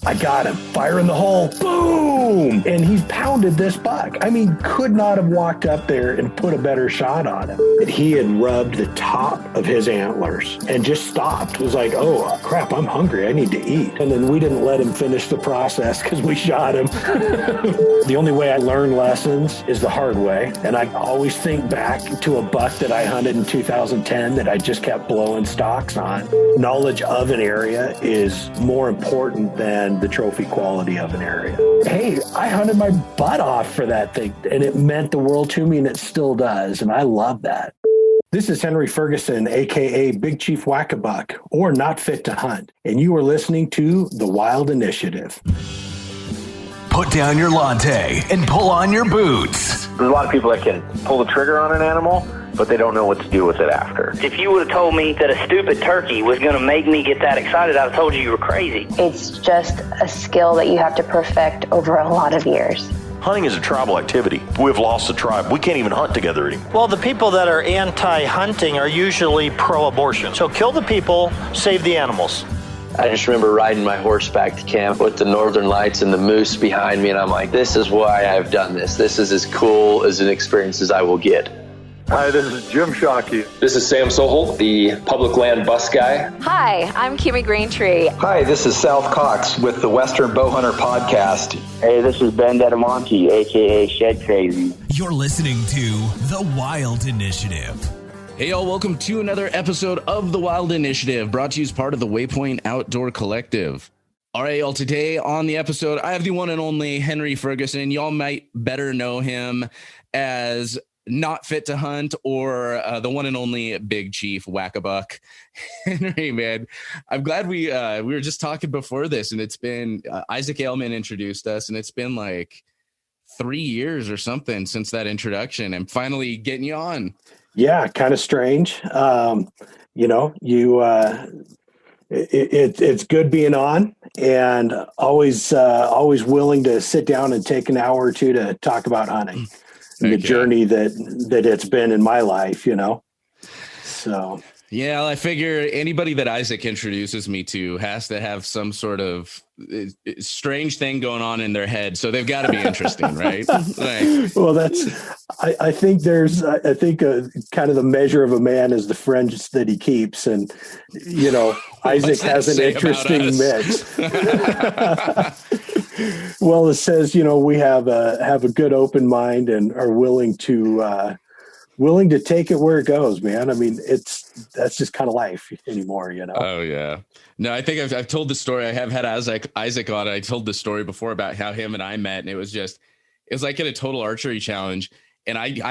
I got him. Fire in the hole. Boom! And he pounded this buck. I mean, could not have walked up there and put a better shot on him. He had rubbed the top of his antlers and just stopped. It was like, oh, crap, I'm hungry. I need to eat. And then we didn't let him finish the process because we shot him. The only way I learn lessons is the hard way. And I always think back to a buck that I hunted in 2010 that I just kept blowing stocks on. Knowledge of an area is more important than the trophy quality of an area. Hey, I hunted my butt off for that thing, and it meant the world to me, and it still does, and I love that. This is Henry Ferguson, a.k.a. Big Chief Whack-a-Buck, or Not Fit to Hunt, and you are listening to The Wild Initiative. Put down your latte and pull on your boots. There's a lot of people that can pull the trigger on an animal, but they don't know what to do with it after. If you would have told me that a stupid turkey was going to make me get that excited, I'd have told you were crazy. It's just a skill that you have to perfect over a lot of years. Hunting is a tribal activity. We've lost the tribe. We can't even hunt together anymore. Well, the people that are anti-hunting are usually pro-abortion. So kill the people, save the animals. I just remember riding my horse back to camp with the northern lights and the moose behind me, and I'm like, this is why I've done this. This is as cool as an experience as I will get. Hi, this is Jim Shockey. This is Sam Soholt, the public land bus guy. Hi, I'm Kimmy Greentree. Hi, this is South Cox with the Western Bowhunter Podcast. Hey, this is Ben Dedamonte, a.k.a. Shed Crazy. You're listening to The Wild Initiative. Hey y'all, welcome to another episode of The Wild Initiative, brought to you as part of the Waypoint Outdoor Collective. All right, y'all, today on the episode, I have the one and only Henry Ferguson. Y'all might better know him as Not Fit to Hunt or the one and only Big Chief Whack-a-Buck. Henry, man, I'm glad we were just talking before this, and it's been, Isaac Ailman introduced us, and it's been like 3 years or something since that introduction. I'm finally getting you on. Yeah, kind of strange. It's good being on, and always willing to sit down and take an hour or two to talk about hunting and the journey that it's been in my life, So yeah, I figure anybody that Isaac introduces me to has to have some sort of strange thing going on in their head, so they've got to be interesting, right? Well, I think kind of the measure of a man is the friends that he keeps, and Isaac has an interesting mix. Well, it says we have a good open mind and are willing to take it where it goes, man. I mean, that's just kind of life anymore, Oh yeah. No, I think I've told the story. I have had Isaac on. I told the story before about how him and I met, and it was like at a total archery challenge. And he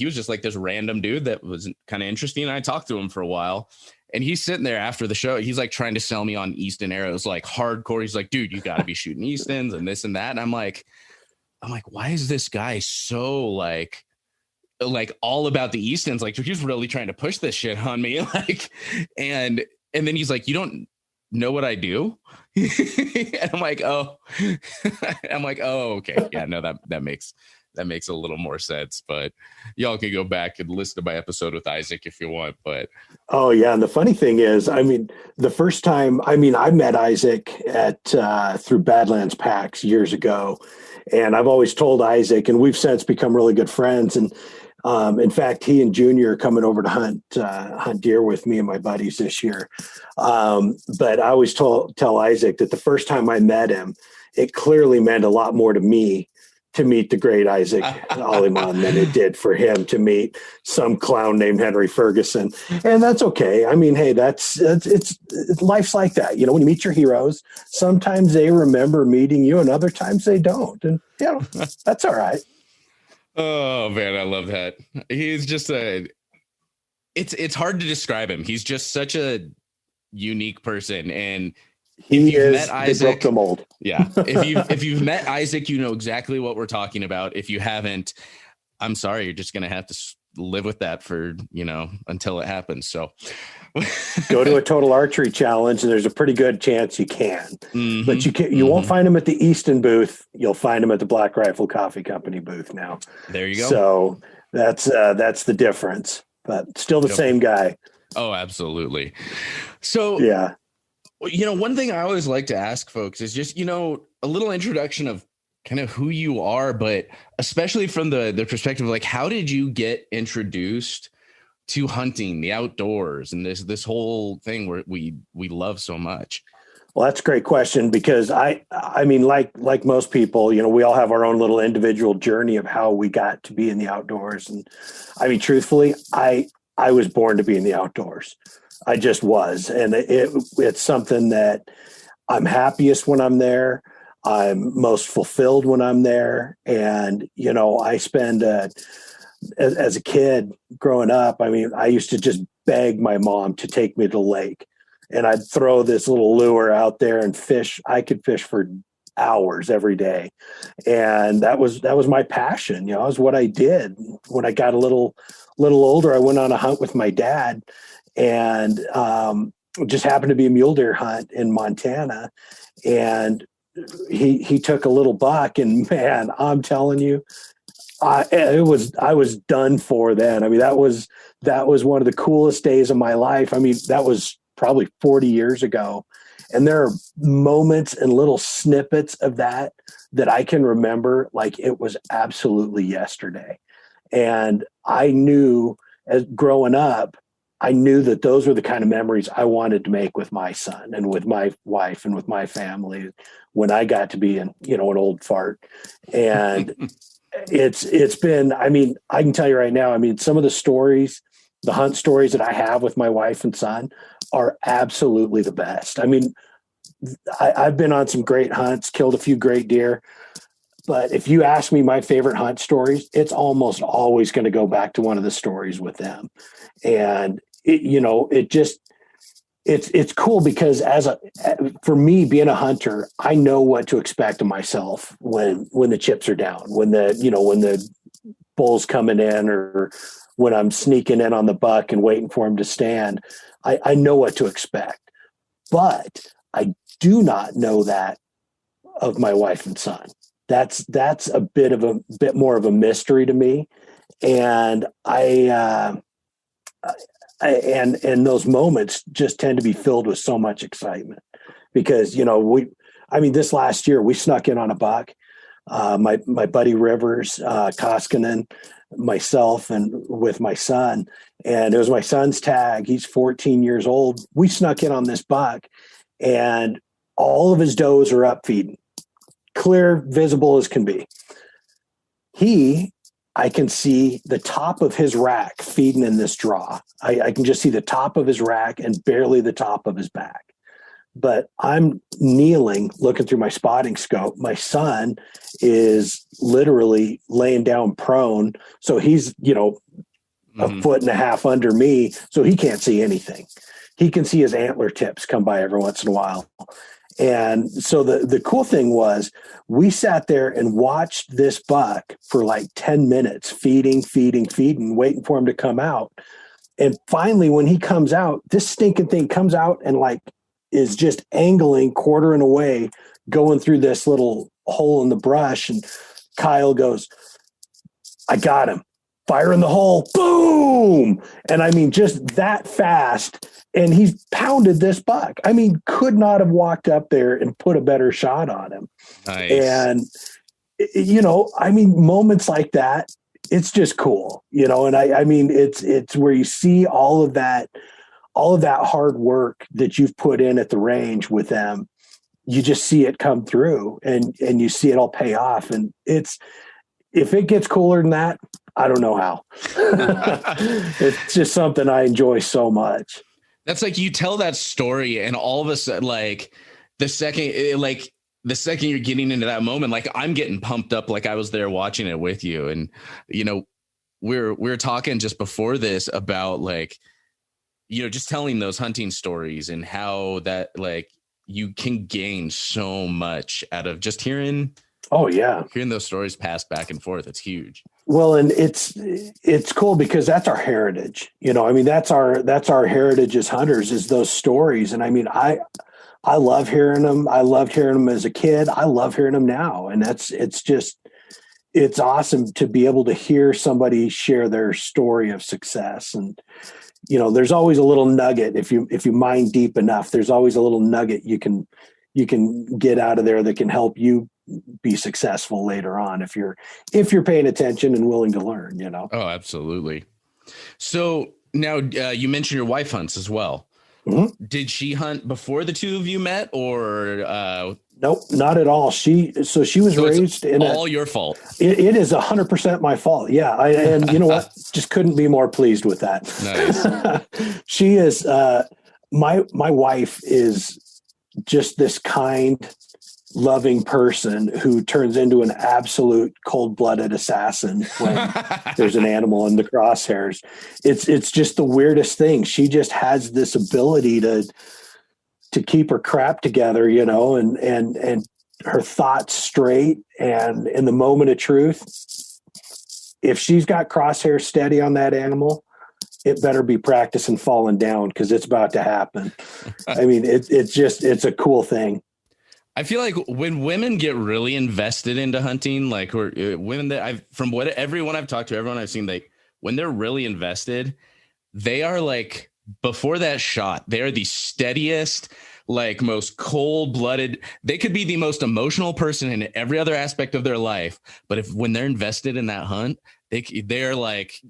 was just like this random dude that was kind of interesting. And I talked to him for a while, and he's sitting there after the show. He's like trying to sell me on Easton arrows, like hardcore. He's like, dude, you got to be shooting Eastons and this and that. And I'm like, why is this guy so like all about the Eastons? Like, he's really trying to push this shit on me. And then he's like, you don't know what I do? And I'm like, oh, okay. Yeah, no, that makes a little more sense, but y'all can go back and listen to my episode with Isaac if you want. But oh yeah, and the funny thing is, the first time, I met Isaac through Badlands Packs years ago, and I've always told Isaac, and we've since become really good friends. And in fact, he and Junior are coming over to hunt deer with me and my buddies this year. But I always tell Isaac that the first time I met him, it clearly meant a lot more to me to meet the great Isaac Aliman than it did for him to meet some clown named Henry Ferguson. And that's okay. I mean, hey, it's life's like that. When you meet your heroes, sometimes they remember meeting you and other times they don't. And that's all right. Oh man, I love that. He's just it's hard to describe him. He's just such a unique person. And he is, they broke the mold. Yeah. If you've met Isaac, you know exactly what we're talking about. If you haven't, I'm sorry, you're just going to have to live with that for, until it happens. So go to a total archery challenge and there's a pretty good chance you can, but you won't find him at the Easton booth. You'll find him at the Black Rifle Coffee Company booth now. There you go. So that's the difference, but still the same guy. Oh, absolutely. So yeah. Well, one thing I always like to ask folks is just, a little introduction of kind of who you are, but especially from the perspective of like, how did you get introduced to hunting, the outdoors, and this whole thing where we love so much? Well, that's a great question, because I mean, like most people, we all have our own little individual journey of how we got to be in the outdoors. And I mean, truthfully, I was born to be in the outdoors. I just was. And it's something that I'm happiest when I'm there. I'm most fulfilled when I'm there. And, I spend, as a kid growing up, I mean, I used to just beg my mom to take me to the lake, and I'd throw this little lure out there and fish. I could fish for hours every day. And that was my passion. It was what I did. When I got a little older, I went on a hunt with my dad, and it just happened to be a mule deer hunt in Montana. And he took a little buck, and man, I'm telling you, I was done for then. I mean, that was one of the coolest days of my life. I mean, that was probably 40 years ago. And there are moments and little snippets of that I can remember like it was absolutely yesterday. And I knew, as growing up, I knew that those were the kind of memories I wanted to make with my son and with my wife and with my family when I got to be an old fart. And it's been, I mean, I can tell you right now, I mean, some of the stories, the hunt stories that I have with my wife and son are absolutely the best. I mean, I've been on some great hunts, killed a few great deer, but if you ask me my favorite hunt stories, it's almost always going to go back to one of the stories with them. And it's cool because for me being a hunter, I know what to expect of myself when the chips are down, when the bull's coming in, or when I'm sneaking in on the buck and waiting for him to stand. I know what to expect, but I do not know that of my wife and son. That's a bit more of a mystery to me. And and those moments just tend to be filled with so much excitement because, this last year we snuck in on a buck, my buddy Rivers, Koskinen, myself, and with my son, and it was my son's tag. He's 14 years old. We snuck in on this buck, and all of his does are up feeding, clear, visible as can be. I can see the top of his rack feeding in this draw. I can just see the top of his rack and barely the top of his back. But I'm kneeling, looking through my spotting scope. My son is literally laying down prone. So he's, a foot and a half under me. So he can't see anything. He can see his antler tips come by every once in a while. And so the cool thing was we sat there and watched this buck for like 10 minutes, feeding, waiting for him to come out. And finally, when he comes out, this stinking thing comes out and like is just angling, quartering away, going through this little hole in the brush. And Kyle goes, "I got him. Fire in the hole." Boom. And I mean, just that fast. And he's pounded this buck. I mean, could not have walked up there and put a better shot on him. Nice. And, moments like that, it's just cool, and I mean, it's where you see all of that hard work that you've put in at the range with them. You just see it come through and you see it all pay off. And if it gets cooler than that, I don't know how. It's just something I enjoy so much. That's like you tell that story and all of a sudden, like the second you're getting into that moment, like I'm getting pumped up, like I was there watching it with you. And, we're talking just before this about like, just telling those hunting stories and how that like you can gain so much out of just hearing. Oh yeah. Hearing those stories passed back and forth. It's huge. Well, and it's cool because that's our heritage. That's our heritage as hunters is those stories. And I mean, I love hearing them. I loved hearing them as a kid. I love hearing them now. And it's awesome to be able to hear somebody share their story of success. And, there's always a little nugget. If you mine deep enough, there's always a little nugget you can get out of there that can help you be successful later on if you're paying attention and willing to learn. Oh, absolutely. So now you mentioned your wife hunts as well. Mm-hmm. Did she hunt before the two of you met, or? Nope, not at all. She was raised in all your fault. It is 100% my fault. Yeah. And you know what? Just couldn't be more pleased with that. Nice. She is, my wife is just this kind, loving person who turns into an absolute cold-blooded assassin when there's an animal in the crosshairs. It's just the weirdest thing. She just has this ability to keep her crap together, and her thoughts straight. And in the moment of truth, if she's got crosshairs steady on that animal, it better be practicing falling down, because it's about to happen. I mean, it's a cool thing. I feel like when women get really invested into hunting, like women that from what everyone I've talked to, everyone I've seen, like when they're really invested, they are like, before that shot, they are the steadiest, like most cold-blooded. They could be the most emotional person in every other aspect of their life, but when they're invested in that hunt, they're like,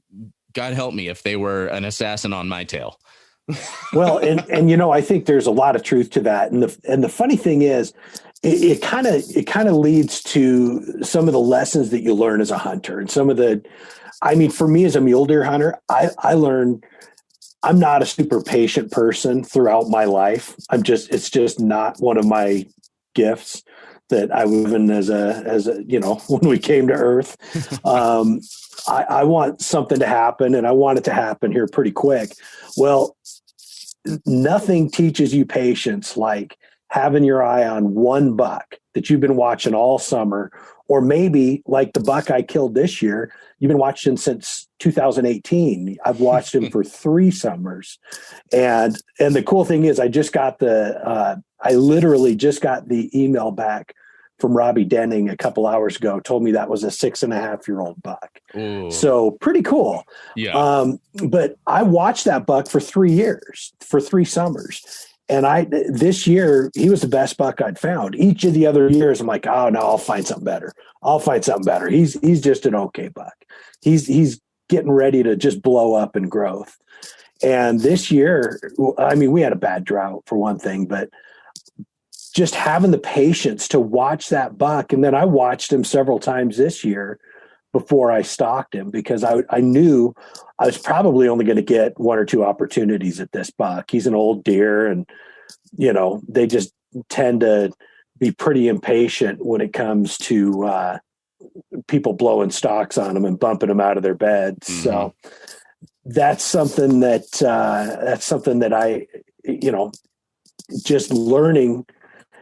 God help me if they were an assassin on my tail. Well, and I think there's a lot of truth to that. And the funny thing is, it kind of leads to some of the lessons that you learn as a hunter, and for me as a mule deer hunter, I learned I'm not a super patient person throughout my life. It's just not one of my gifts that I was given as a when we came to Earth. I want something to happen, and I want it to happen here pretty quick. Well, nothing teaches you patience like having your eye on one buck that you've been watching all summer, or maybe like the buck I killed this year, you've been watching since 2018. I've watched him for 3 summers. And the cool thing is I literally just got the email back from Robbie Denning a couple hours ago, told me that was a 6.5-year-old buck. Ooh. So pretty cool. Yeah. But I watched that buck for 3 years, for 3 summers. And this year, he was the best buck I'd found. Each of the other years, I'm like, oh no, I'll find something better. He's just an okay buck. He's getting ready to just blow up in growth. And this year, I mean, we had a bad drought for one thing, but just having the patience to watch that buck. And then I watched him several times this year before I stalked him, because I knew I was probably only going to get 1 or 2 opportunities at this buck. He's an old deer, and, they just tend to be pretty impatient when it comes to people blowing stalks on them and bumping them out of their beds. Mm-hmm. So that's something that I, just learning.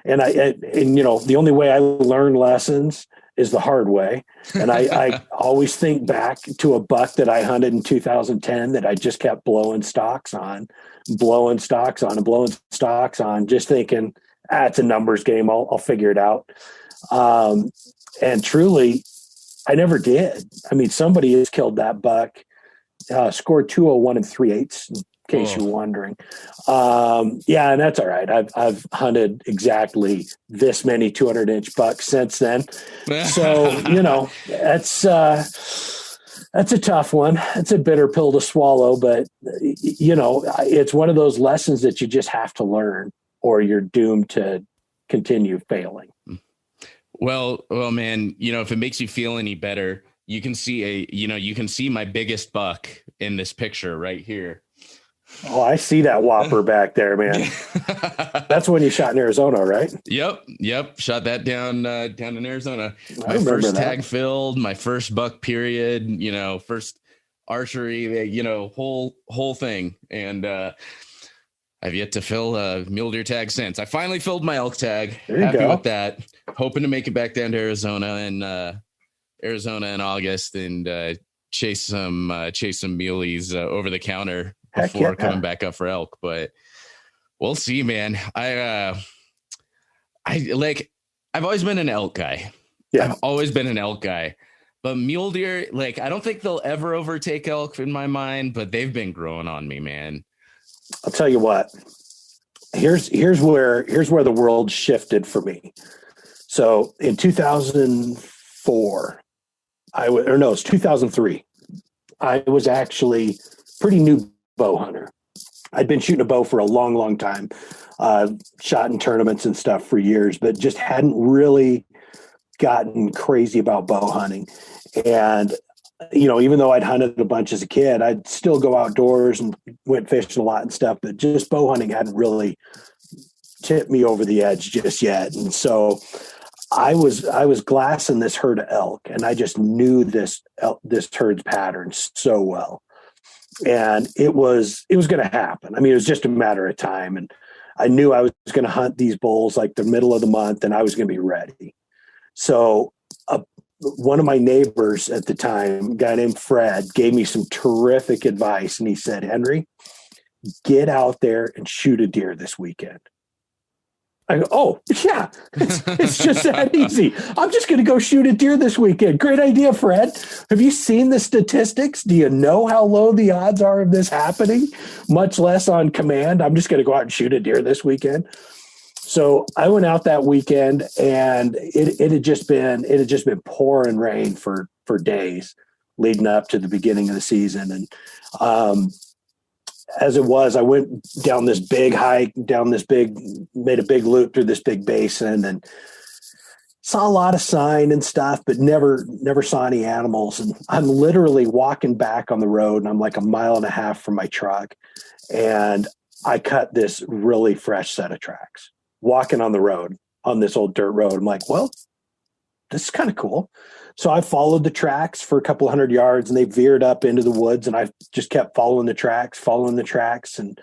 And the only way I learn lessons is the hard way. And I always think back to a buck that I hunted in 2010 that I just kept blowing stocks on, just thinking, it's a numbers game. I'll figure it out. And truly, I never did. I mean, somebody has killed that buck, scored 201 3/8. In case you're wondering. Yeah, and that's all right. I've hunted exactly this many 200-inch bucks since then. So, that's a tough one. It's a bitter pill to swallow, but it's one of those lessons that you just have to learn, or you're doomed to continue failing. Well, man, if it makes you feel any better, you can see my biggest buck in this picture right here. Oh, I see that whopper back there, man. That's when you shot in Arizona, right? Yep. Shot that down in Arizona. My first tag filled, my first buck period, first archery, whole thing. And I've yet to fill a mule deer tag since. I finally filled my elk tag. Happy with that. Hoping to make it back down to Arizona in August and chase some muleys over the counter before coming back up for elk. But we'll see, man. I've always been an elk guy. Yeah. I've always been an elk guy. But mule deer, like, I don't think they'll ever overtake elk in my mind, but they've been growing on me, man. I'll tell you what. Here's where the world shifted for me. So in 2004, it's 2003. I was actually pretty new bow hunter. I'd been shooting a bow for a long, long time, shot in tournaments and stuff for years, but just hadn't really gotten crazy about bow hunting. And, even though I'd hunted a bunch as a kid, I'd still go outdoors and went fishing a lot and stuff, but just bow hunting hadn't really tipped me over the edge just yet. And so I was glassing this herd of elk, and I just knew this herd's pattern so well. And it was going to happen. I mean, it was just a matter of time. And I knew I was going to hunt these bulls like the middle of the month, and I was going to be ready. So one of my neighbors at the time, a guy named Fred, gave me some terrific advice. And he said, Henry, get out there and shoot a deer this weekend. I go, oh, yeah, it's just that easy. I'm just going to go shoot a deer this weekend. Great idea, Fred. Have you seen the statistics? Do you know how low the odds are of this happening? Much less on command. I'm just going to go out and shoot a deer this weekend. So I went out that weekend, and it had just been pouring rain for days leading up to the beginning of the season. And as it was, I went down this big hike, made a big loop through this big basin, and saw a lot of sign and stuff, but never saw any animals. And I'm literally walking back on the road, and I'm like a mile and a half from my truck, and I cut this really fresh set of tracks walking on the road, on this old dirt road. I'm like, well, this is kind of cool. So I followed the tracks for a couple 100 yards, and they veered up into the woods, and I just kept following the tracks. And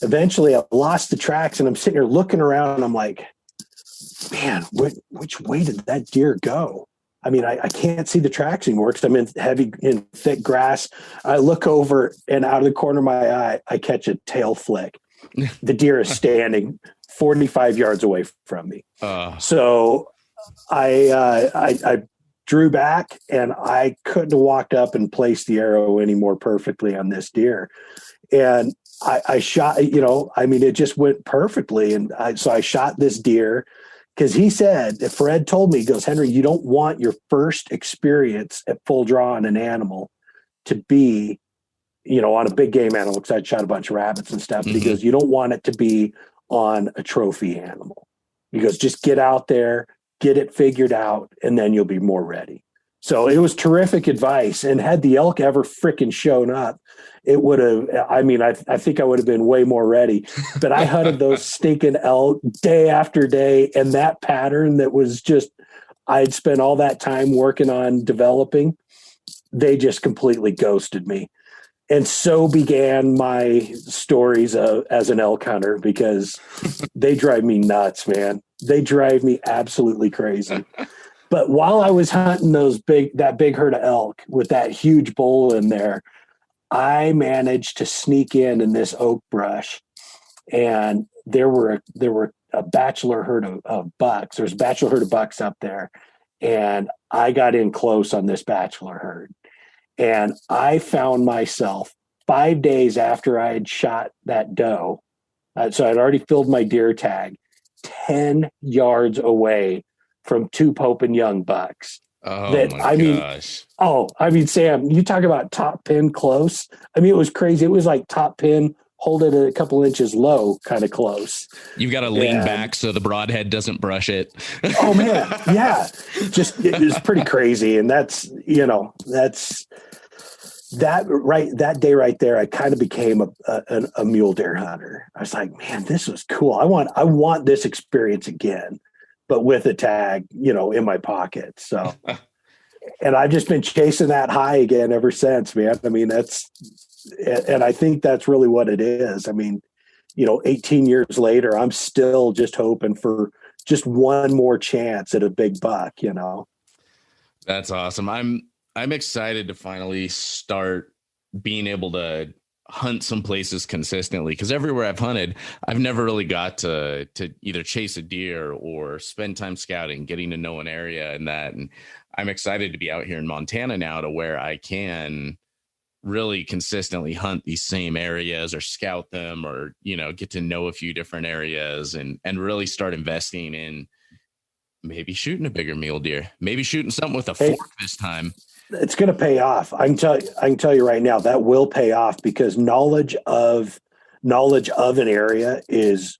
eventually I lost the tracks, and I'm sitting here looking around, and I'm like, man, which way did that deer go? I mean, I can't see the tracks anymore because I'm in thick grass. I look over, and out of the corner of my eye, I catch a tail flick. The deer is standing 45 yards away from me. So I drew back, and I couldn't have walked up and placed the arrow any more perfectly on this deer. And I shot, it just went perfectly. And so I shot this deer because he said, Fred told me, he goes, Henry, you don't want your first experience at full draw on an animal to be, on a big game animal, because I'd shot a bunch of rabbits and stuff. But he goes, you don't want it to be on a trophy animal. He goes, just get out there, get it figured out, and then you'll be more ready. So it was terrific advice. And had the elk ever freaking shown up, it would have, I think I would have been way more ready. But I hunted those stinking elk day after day. And that pattern that was just, I'd spent all that time working on developing, they just completely ghosted me. And so began my stories as an elk hunter, because they drive me nuts, man. They drive me absolutely crazy. But while I was hunting that big herd of elk with that huge bull in there, I managed to sneak in this oak brush, and there were a bachelor herd of bucks. There's a bachelor herd of bucks up there, and I got in close on this bachelor herd. And I found myself 5 days after I had shot that doe. So I'd already filled my deer tag 10 yards away from two Pope and Young bucks. Gosh. Sam, you talk about top pin close. It was crazy. It was like top pin, hold it a couple inches low, kind of close. You've got to lean back so the broadhead doesn't brush it. Oh man. Yeah. It was pretty crazy. And that day right there, I kind of became a mule deer hunter. I was like, man, this was cool. I want this experience again, but with a tag, in my pocket. So, and I've just been chasing that high again ever since, man. And I think that's really what it is. 18 years later, I'm still just hoping for just one more chance at a big buck, That's awesome. I'm excited to finally start being able to hunt some places consistently, because everywhere I've hunted, I've never really got to either chase a deer or spend time scouting, getting to know an area and that. And I'm excited to be out here in Montana now to where I can really consistently hunt these same areas or scout them, or, you know, get to know a few different areas and really start investing in maybe shooting a bigger mule deer, maybe shooting something with a fork this time. It's going to pay off. I can tell you right now that will pay off, because knowledge of an area is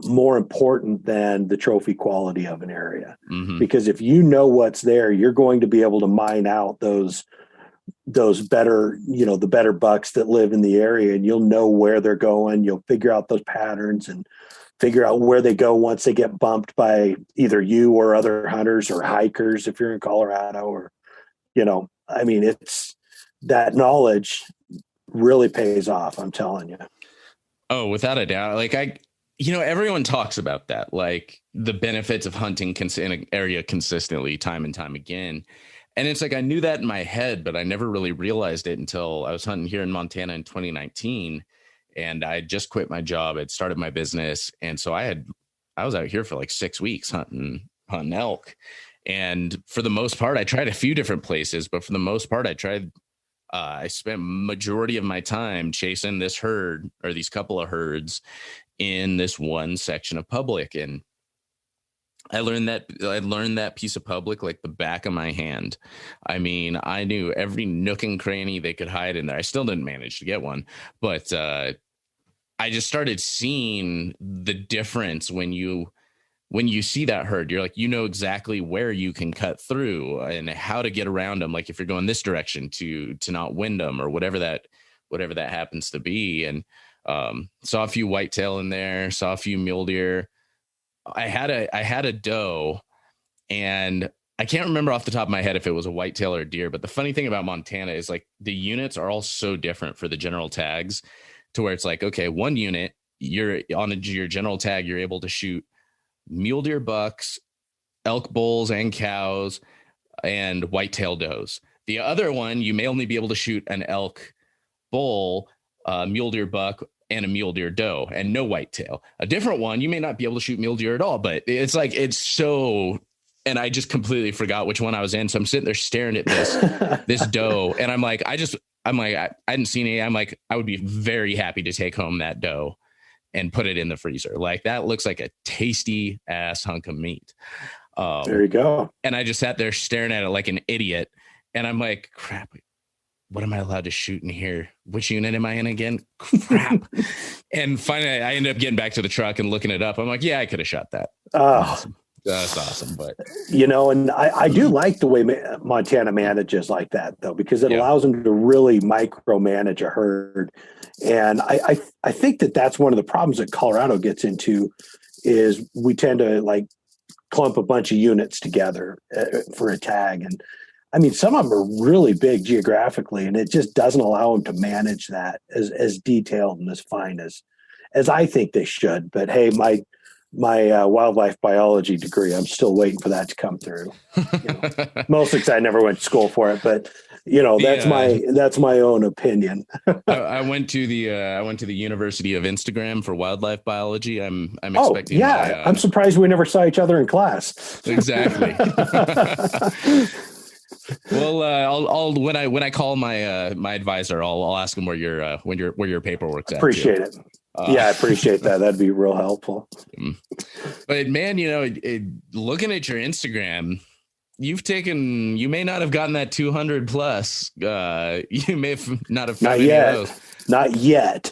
more important than the trophy quality of an area. Mm-hmm. Because if you know what's there, you're going to be able to mine out those better, you know, the better bucks that live in the area, and you'll know where they're going. You'll figure out those patterns and figure out where they go once they get bumped by either you or other hunters or hikers if you're in Colorado, or, you know, I mean, it's that knowledge really pays off. I'm telling you. Oh, without a doubt. Like everyone talks about that, like the benefits of hunting in an area consistently time and time again. And it's like, I knew that in my head, but I never really realized it until I was hunting here in Montana in 2019. And I just quit my job. I'd started my business. And so I was out here for like 6 weeks hunting elk. And for the most part, I tried a few different places, but for the most part, I spent majority of my time chasing this herd, or these couple of herds, in this one section of public. And I learned that piece of public like the back of my hand. I mean, I knew every nook and cranny they could hide in there. I still didn't manage to get one, but I just started seeing the difference when you see that herd. You're like, you know exactly where you can cut through and how to get around them. Like if you're going this direction to not wind them, or whatever that happens to be. And saw a few whitetail in there, saw a few mule deer. I had a doe, and I can't remember off the top of my head if it was a whitetail or a deer. But the funny thing about Montana is like the units are all so different for the general tags, to where it's like, okay, one unit, you're on your general tag, you're able to shoot mule deer bucks, elk bulls and cows, and whitetail does. The other one, you may only be able to shoot an elk bull, mule deer buck, and a mule deer doe, and no whitetail. A different one, you may not be able to shoot mule deer at all. But it's like, it's so, and I just completely forgot which one I was in. So I'm sitting there staring at this doe, and I'm like, I hadn't seen it. I'm like, I would be very happy to take home that doe and put it in the freezer. Like, that looks like a tasty ass hunk of meat. There you go. And I just sat there staring at it like an idiot. And I'm like, crap, what am I allowed to shoot in here? Which unit am I in again? Crap. And finally, I ended up getting back to the truck and looking it up. I'm like, yeah, I could have shot that. Awesome. That's awesome. But, you know, and I do like the way Montana manages like that, though, because it allows them to really micromanage a herd. And I think that's one of the problems that Colorado gets into, is we tend to like clump a bunch of units together for a tag. And I mean, some of them are really big geographically, and it just doesn't allow them to manage that as detailed and as fine as I think they should. But hey, my wildlife biology degree, I'm still waiting for that to come through. You know, mostly because I never went to school for it, but you know, that's my own opinion. I went to the University of Instagram for wildlife biology. I'm expecting. Yeah, I'm surprised we never saw each other in class. Exactly. Well, I'll when I call my advisor, I'll ask him where your paperwork's at. Appreciate it. Yeah, I appreciate that. That'd be real helpful. But man, you know, looking at your Instagram, you may not have gotten that 200 plus. You may have not have found any of those. Not yet.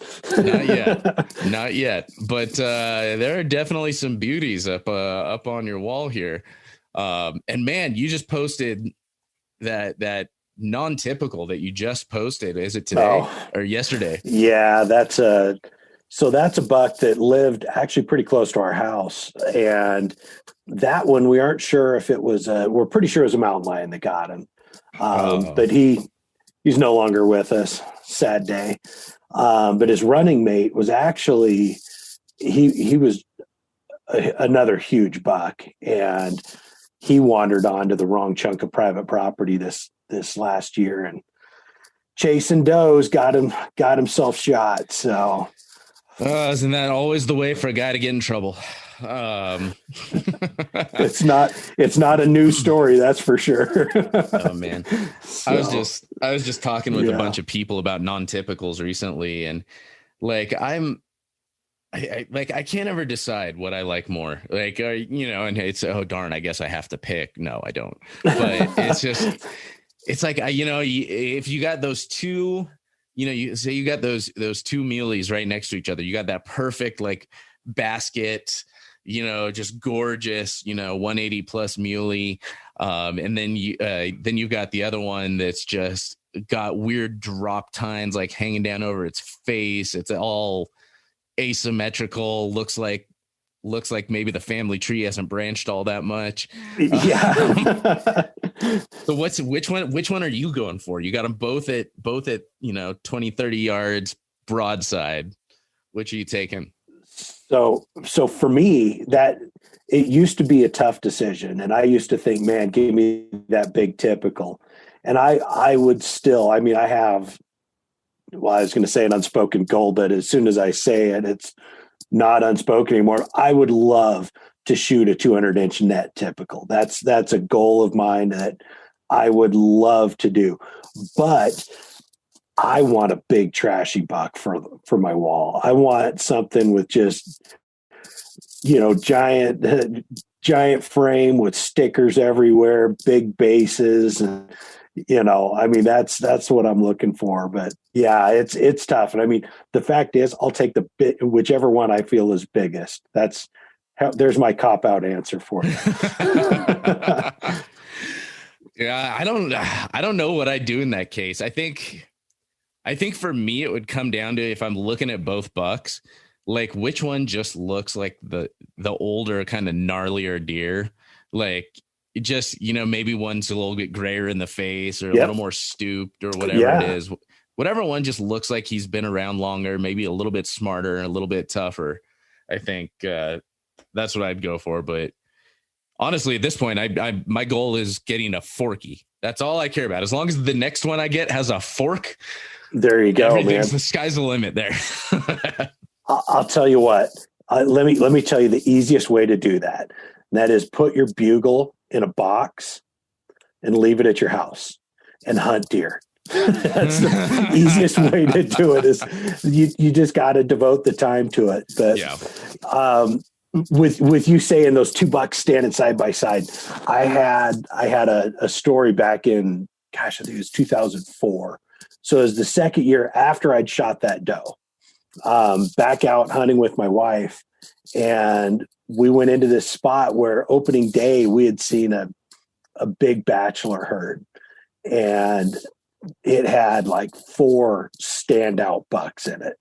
Not yet. But there are definitely some beauties up on your wall here. And man, you just posted that non-typical that you just posted. Is it today or yesterday? Yeah, that's a buck that lived actually pretty close to our house. And that one, we aren't sure if it was we're pretty sure it was a mountain lion that got him. But he's no longer with us. Sad day. But his running mate was actually, he was another huge buck, and he wandered onto the wrong chunk of private property this last year and chasing does, got himself shot. So isn't that always the way for a guy to get in trouble? It's not a new story, that's for sure. Oh man. So, I was just talking with a bunch of people about non-typicals recently, and like I can't ever decide what I like more. Like, and it's, oh darn, I guess I have to pick. No, I don't. But it's like, if you got those two, you say you got those two muleys right next to each other, you got that perfect like basket, just gorgeous, 180 plus muley. And then you've got the other one that's just got weird drop tines, like hanging down over its face. It's all asymmetrical, looks like maybe the family tree hasn't branched all that much. So which one are you going for? You got them both at 20, 30 yards broadside. Which are you taking? So for me, that it used to be a tough decision, and I used to think, man, give me that big typical. And I would still, I have, well, I was going to say an unspoken goal, but as soon as I say it, it's not unspoken anymore. I would love to shoot a 200-inch net typical. That's a goal of mine that I would love to do. But I want a big trashy buck for my wall. I want something with just, giant frame with stickers everywhere, big bases, and that's what I'm looking for. But yeah, it's tough. And the fact is, I'll take whichever one I feel is biggest. There's my cop-out answer for you. Yeah, I don't know what I'd do in that case. I think for me, it would come down to, if I'm looking at both bucks, like which one just looks like the older kind of gnarlier deer. Like it just, maybe one's a little bit grayer in the face or a little more stooped or whatever it is. Whatever one just looks like he's been around longer, maybe a little bit smarter and a little bit tougher. I think that's what I'd go for. But honestly, at this point, my goal is getting a forky. That's all I care about. As long as the next one I get has a fork, there you go, man. The sky's the limit there. I'll tell you what. Let me tell you the easiest way to do that. And that is put your bugle in a box and leave it at your house and hunt deer. That's the easiest way to do it. Is you just got to devote the time to it. But with you saying those two bucks standing side by side, I had a story back in, I think it was 2004. So it was the second year after I'd shot that doe, back out hunting with my wife. And we went into this spot where opening day, we had seen a big bachelor herd, and it had like 4 standout bucks in it.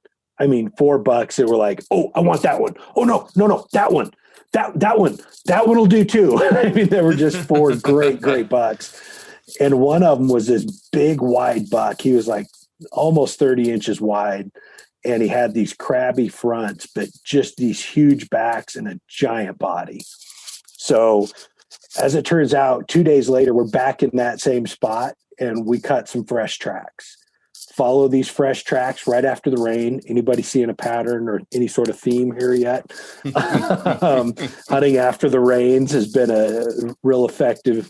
4 bucks that were like, oh, I want that one. Oh, no, that one. That one will do too. There were just 4 great bucks. And one of them was this big wide buck. He was like almost 30 inches wide, and he had these crabby fronts, but just these huge backs and a giant body. So as it turns out, 2 days later, we're back in that same spot, and we cut some fresh tracks. Follow these fresh tracks right after the rain. Anybody seeing a pattern or any sort of theme here yet? Hunting after the rains has been a real effective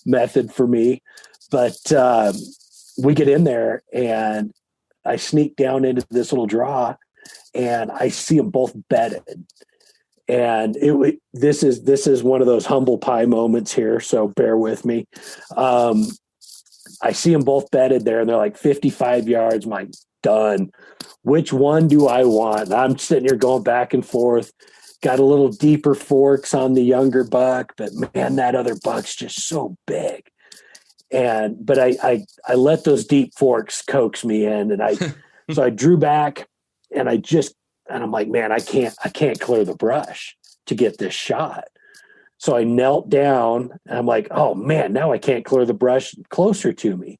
method for me. But we get in there, and I sneak down into this little draw, and I see them both bedded. And this is one of those humble pie moments here, so bear with me. I see them both bedded there, and they're like 55 yards. I'm like, done. Which one do I want? And I'm sitting here going back and forth. Got a little deeper forks on the younger buck, but man, that other buck's just so big. But I let those deep forks coax me in, and so I drew back, and I'm like, man, I can't clear the brush to get this shot. So I knelt down, and I'm like, oh man, now I can't clear the brush closer to me.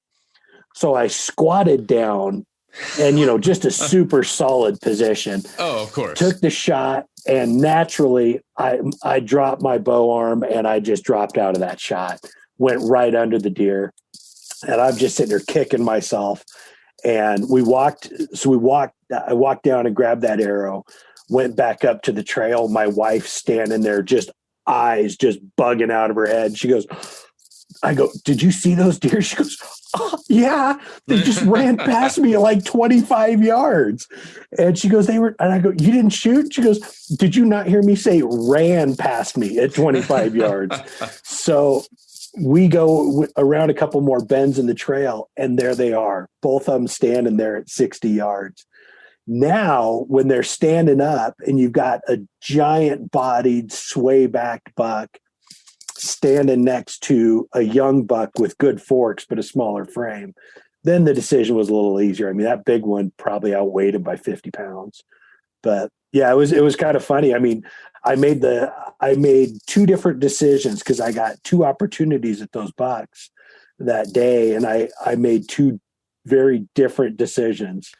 So I squatted down, and just a super solid position. Oh, of course. Took the shot, and naturally I dropped my bow arm, and I just dropped out of that shot. Went right under the deer. And I'm just sitting there kicking myself. And I walked down and grabbed that arrow, went back up to the trail. My wife standing there, just eyes just bugging out of her head. She goes, I go, did you see those deer? She goes, oh, yeah, they just ran past me at like 25 yards. And she goes, and I go, you didn't shoot? She goes, did you not hear me say ran past me at 25 yards? So we go around a couple more bends in the trail, and there they are, both of them standing there at 60 yards. Now, when they're standing up and you've got a giant bodied, sway backed buck standing next to a young buck with good forks, but a smaller frame, then the decision was a little easier. I mean, that big one probably outweighed him by 50 pounds. But yeah, it was kind of funny. I mean, I made two different decisions because I got two opportunities at those bucks that day. And I made two very different decisions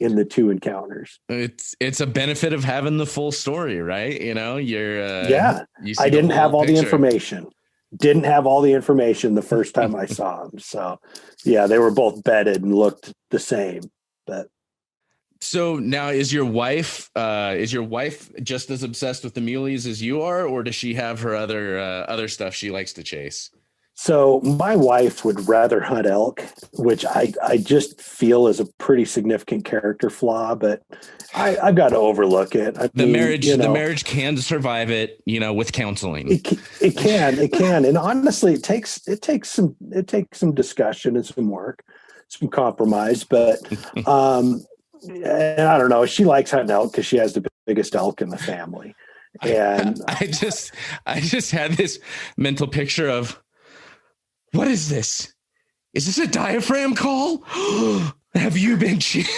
in the two encounters. It's a benefit of having the full story, right? You know, I didn't have all the information. Didn't have all the information the first time I saw them. So yeah, they were both bedded and looked the same. But so now is your wife just as obsessed with the muleys as you are, or does she have her other stuff she likes to chase? So my wife would rather hunt elk, which I just feel is a pretty significant character flaw, but I've got to overlook it. The marriage can survive it, with counseling. It can. And honestly, it takes some discussion and some work, some compromise, but, and I don't know, she likes hunting elk because she has the biggest elk in the family. And I just had this mental picture of, what is this? Is this a diaphragm call? Have you been cheated?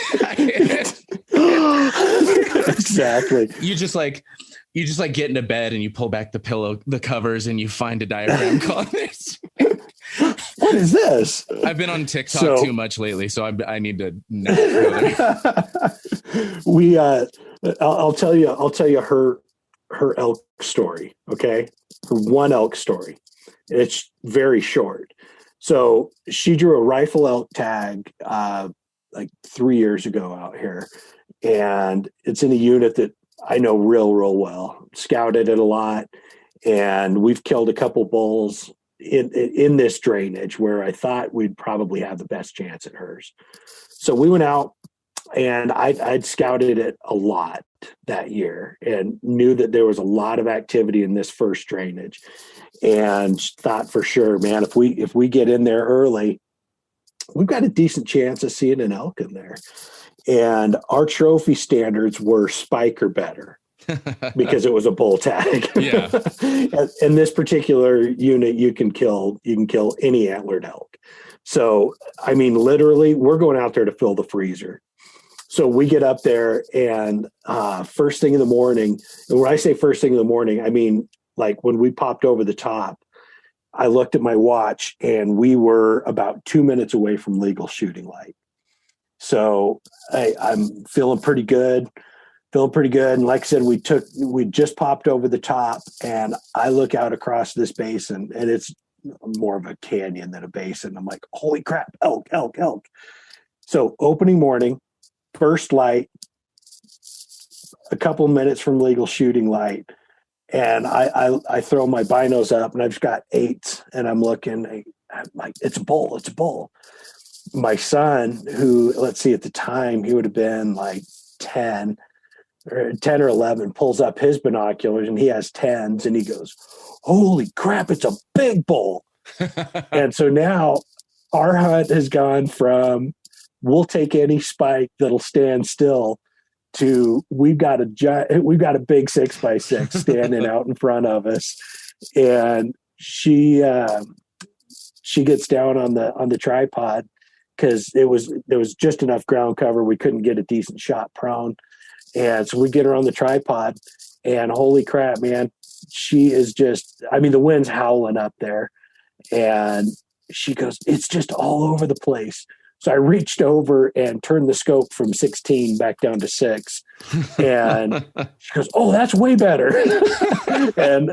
Exactly. You just get into bed and you pull back the covers, and you find a diaphragm call. What is this? I've been on TikTok too much lately, so I need to not go there. I'll tell you her elk story. Okay. Her one elk story. It's very short. So she drew a rifle elk tag like 3 years ago out here. And it's in a unit that I know real well. Scouted it a lot. And we've killed a couple bulls in this drainage where I thought we'd probably have the best chance at hers. So we went out, and I'd scouted it a lot that year and knew that there was a lot of activity in this first drainage, and thought for sure, man, if we get in there early, we've got a decent chance of seeing an elk in there. And our trophy standards were spike or better because it was a bull tag. Yeah. In this particular unit, you can kill any antlered elk. So, I mean, literally, we're going out there to fill the freezer. So we get up there, and first thing in the morning, and when I say first thing in the morning, I mean, like when we popped over the top, I looked at my watch, and we were about 2 minutes away from legal shooting light. So I'm feeling pretty good. And like I said, we just popped over the top, and I look out across this basin, and it's more of a canyon than a basin. I'm like, holy crap, elk. So opening morning, first light, a couple minutes from legal shooting light, and I throw my binos up, and I've just got 8s, and I'm looking, I'm like, it's a bull. My son, who, let's see, at the time, he would have been like 10 or 11, pulls up his binoculars, and he has 10s, and he goes, holy crap, it's a big bull. And so now our hunt has gone from, we'll take any spike that'll stand still, to we've got a big 6x6 standing out in front of us. And she gets down on the tripod, because there was just enough ground cover. We couldn't get a decent shot prone. And so we get her on the tripod, and holy crap, man, she is just, I mean, the wind's howling up there, and she goes, it's just all over the place. So I reached over and turned the scope from 16 back down to 6. And she goes, oh, that's way better. And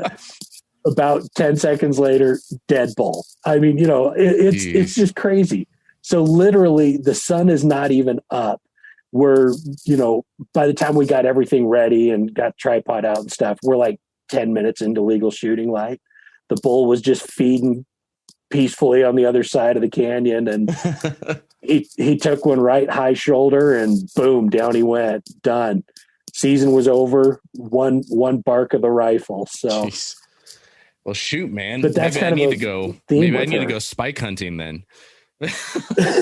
About 10 seconds later, dead bull. I mean, it's just crazy. So literally the sun is not even up. We're, by the time we got everything ready and got tripod out and stuff, we're like 10 minutes into legal shooting light. The bull was just feeding peacefully on the other side of the canyon. And he took one right high shoulder and boom, down he went. Done. Season was over. One bark of the rifle. So, Jeez. Well, shoot, man. But that's maybe I kind need of to go. Maybe I need to go spike hunting then.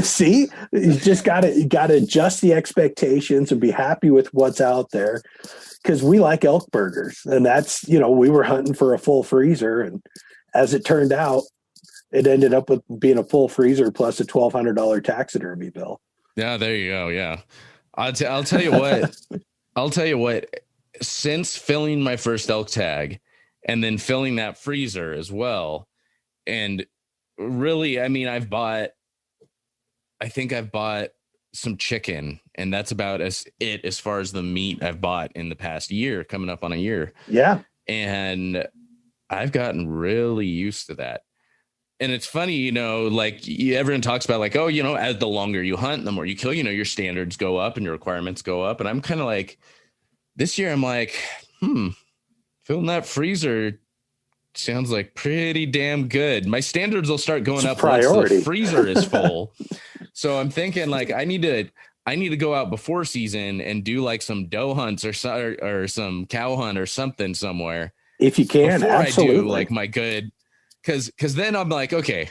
See, you just gotta adjust the expectations and be happy with what's out there. Because we like elk burgers, and that's, we were hunting for a full freezer, and as it turned out, it ended up with being a full freezer plus a $1,200 taxidermy bill. Yeah, there you go. Yeah, I'll tell you what. I'll tell you what. Since filling my first elk tag, and then filling that freezer as well, and really, I mean, I've bought some chicken, and that's about as far as the meat I've bought in the past year, coming up on a year. Yeah. And I've gotten really used to that. And it's funny, everyone talks about like, oh, as the longer you hunt, the more you kill, your standards go up and your requirements go up. And I'm kind of like, this year I'm like, filling that freezer sounds like pretty damn good. My standards will start going up once the freezer is full. So I'm thinking like I need to go out before season and do like some doe hunts or some cow hunt or something somewhere. If you can, before absolutely. I do like my good, because then I'm like, okay,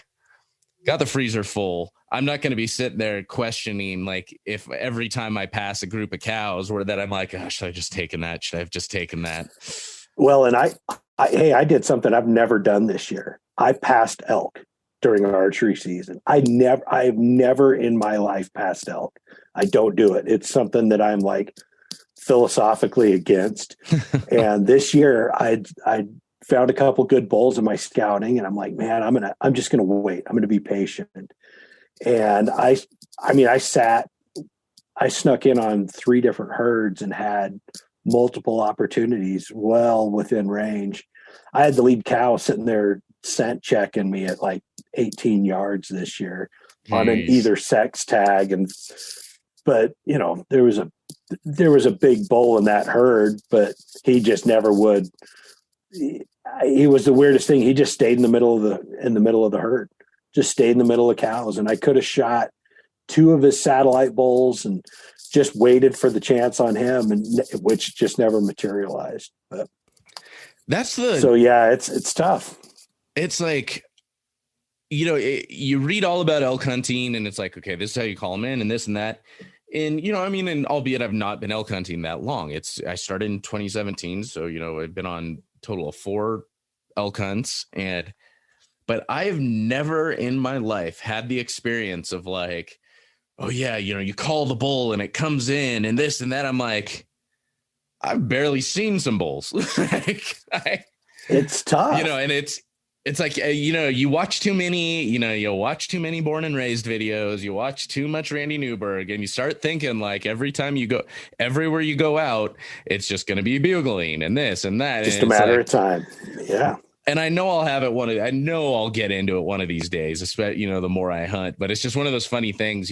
got the freezer full. I'm not going to be sitting there questioning like if every time I pass a group of cows or that I'm like, oh, should I just taken that? Should I have just taken that? Well, and I did something I've never done this year. I passed elk during archery season. I've never in my life passed elk. I don't do it. It's something that I'm like philosophically against. And this year I found a couple good bulls in my scouting, and I'm like, man, I'm just going to wait. I'm going to be patient. And I snuck in on 3 different herds and had multiple opportunities well within range. I had the lead cow sitting there scent checking me at like 18 yards this year. Jeez. On an either sex tag. But there was a big bull in that herd, but he just never would. He was the weirdest thing. He just stayed in the middle of the herd, just stayed in the middle of cows. And I could have shot 2 of his satellite bulls and just waited for the chance on him, and which just never materialized. But it's tough. It's like, you read all about elk hunting and it's like, okay, this is how you call them in and this and that. And, and albeit I've not been elk hunting that long. I started in 2017. So, I've been on a total of 4 elk hunts, but I have never in my life had the experience of like, oh yeah, you call the bull and it comes in and this and that. I'm like, I've barely seen some bulls. It's tough, and it's like, you watch too many, you'll watch too many Born and Raised videos. You watch too much Randy Newberg, and you start thinking like everywhere you go out, it's just going to be bugling and this and that. Just a matter of time. Yeah. And I know I'll have it I know I'll get into it one of these days, especially, the more I hunt, but it's just one of those funny things,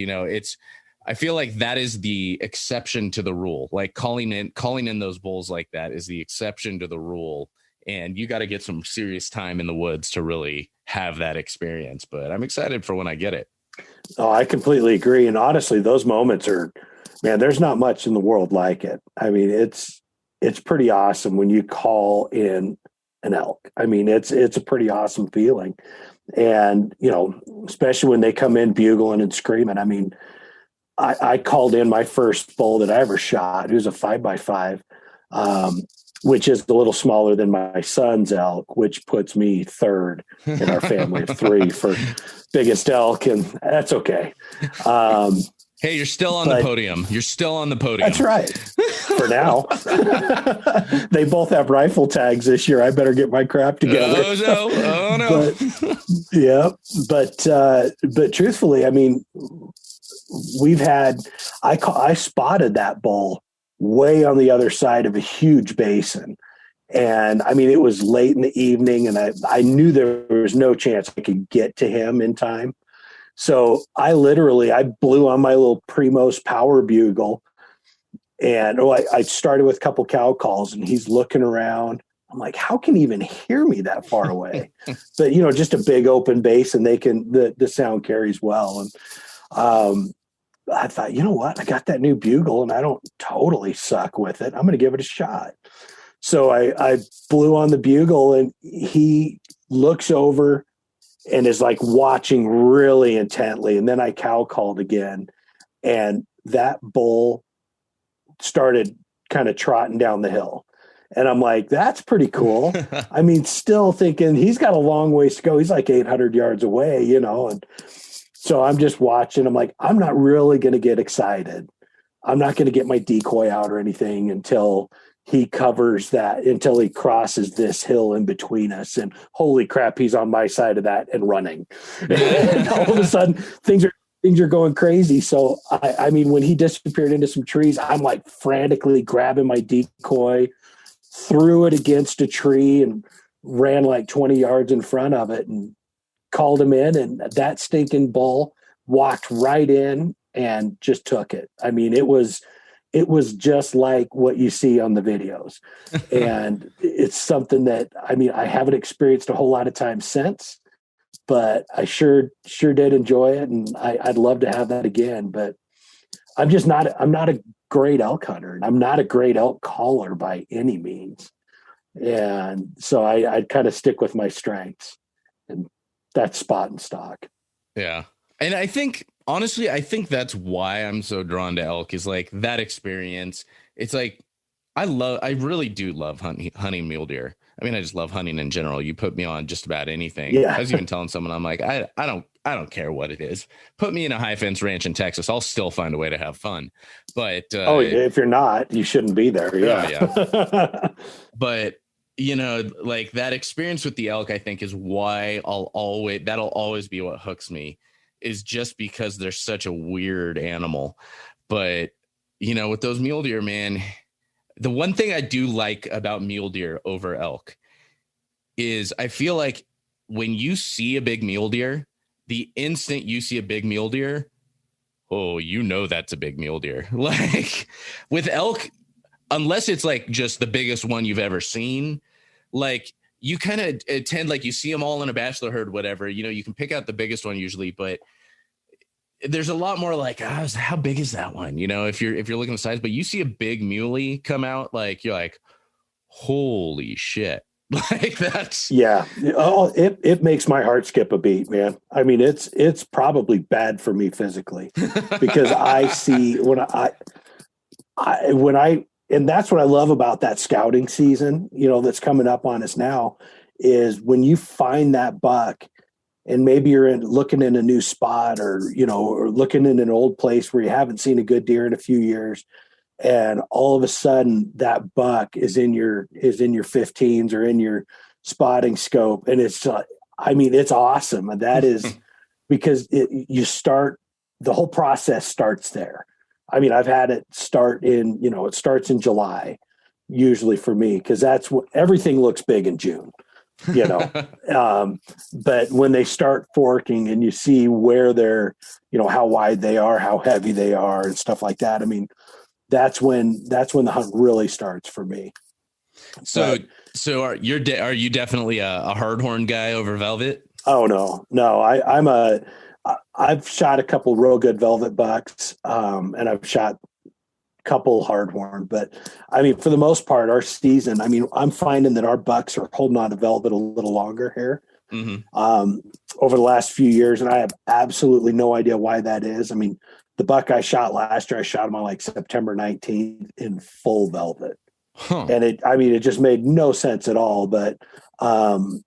I feel like that is the exception to the rule. Like calling in those bulls like that is the exception to the rule. And you got to get some serious time in the woods to really have that experience. But I'm excited for when I get it. Oh, I completely agree. And honestly, those moments there's not much in the world like it. I mean, it's pretty awesome when you call in an elk. I mean, it's a pretty awesome feeling. And, especially when they come in bugling and screaming. I mean, I called in my first bull that I ever shot. It was a 5x5, which is a little smaller than my son's elk, which puts me third in our family of 3 for biggest elk. And that's okay. Hey, you're still on the podium. You're still on the podium. That's right. For now. They both have rifle tags this year. I better get my crap together. Oh no. But truthfully, I mean, I spotted that bull way on the other side of a huge basin. And I mean, it was late in the evening, and I knew there was no chance I could get to him in time. So I blew on my little Primos power bugle, and I started with a couple cow calls, and he's looking around. I'm like, how can he even hear me that far away? But just a big open base, and the sound carries well. And I thought, you know what? I got that new bugle, and I don't totally suck with it. I'm going to give it a shot. So I blew on the bugle, and he looks over and is like watching really intently. And then I cow called again, and that bull started kind of trotting down the hill. And I'm like, that's pretty cool. I mean, still thinking he's got a long ways to go. He's like 800 yards away, and so I'm just watching. I'm like, I'm not really going to get excited. I'm not going to get my decoy out or anything until he until he crosses this hill in between us. And holy crap, he's on my side of that and running. And all of a sudden things are going crazy. So I mean, when he disappeared into some trees, I'm like frantically grabbing my decoy, threw it against a tree, and ran like 20 yards in front of it and called him in. And that stinking bull walked right in and just took it. I mean, it was just like what you see on the videos. And it's something that, I mean, I haven't experienced a whole lot of times since, but I sure did enjoy it. And I'd love to have that again, but I'm not a great elk hunter, and I'm not a great elk caller by any means. And so I'd kind of stick with my strengths, and that's spot and stock. Yeah. And I think, honestly, that's why I'm so drawn to elk, is like that experience. It's like, I really do love hunting mule deer. I mean, I just love hunting in general. You put me on just about anything. Yeah. I was even telling someone, I'm like, I don't care what it is. Put me in a high fence ranch in Texas, I'll still find a way to have fun. But if you're not, you shouldn't be there. Yeah. Yeah. But like that experience with the elk, I think, is why that'll always be what hooks me, is just because they're such a weird animal. But with those mule deer, man, the one thing I do like about mule deer over elk is I feel like when you see a big mule deer, the instant you see a big mule deer, oh, that's a big mule deer. Like with elk, unless it's like just the biggest one you've ever seen, like you kind of tend, like you see them all in a bachelor herd, whatever, you can pick out the biggest one usually, but there's a lot more like, how big is that one? If you're looking at the size, but you see a big muley come out, like you're like, holy shit. Like that's, yeah. Oh, it makes my heart skip a beat, man. I mean, it's probably bad for me physically because I see when and that's what I love about that scouting season, that's coming up on us now, is when you find that buck and maybe you're looking in a new spot or looking in an old place where you haven't seen a good deer in a few years. And all of a sudden that buck is in your 15s or in your spotting scope. And it's awesome. And that is because the whole process starts there. I mean, I've had it start it starts in July usually for me, because that's what everything looks big in June, but when they start forking and you see where they're, how wide they are, how heavy they are and stuff like that. I mean, that's when the hunt really starts for me. So are you definitely a hardhorn guy over velvet? Oh no. I've shot a couple real good velvet bucks, and I've shot a couple hardhorn, but I mean, for the most part, our season, I mean, I'm finding that our bucks are holding on to velvet a little longer here, over the last few years. And I have absolutely no idea why that is. I mean, the buck I shot last year, I shot him on like September 19th in full velvet. And it just made no sense at all, but kind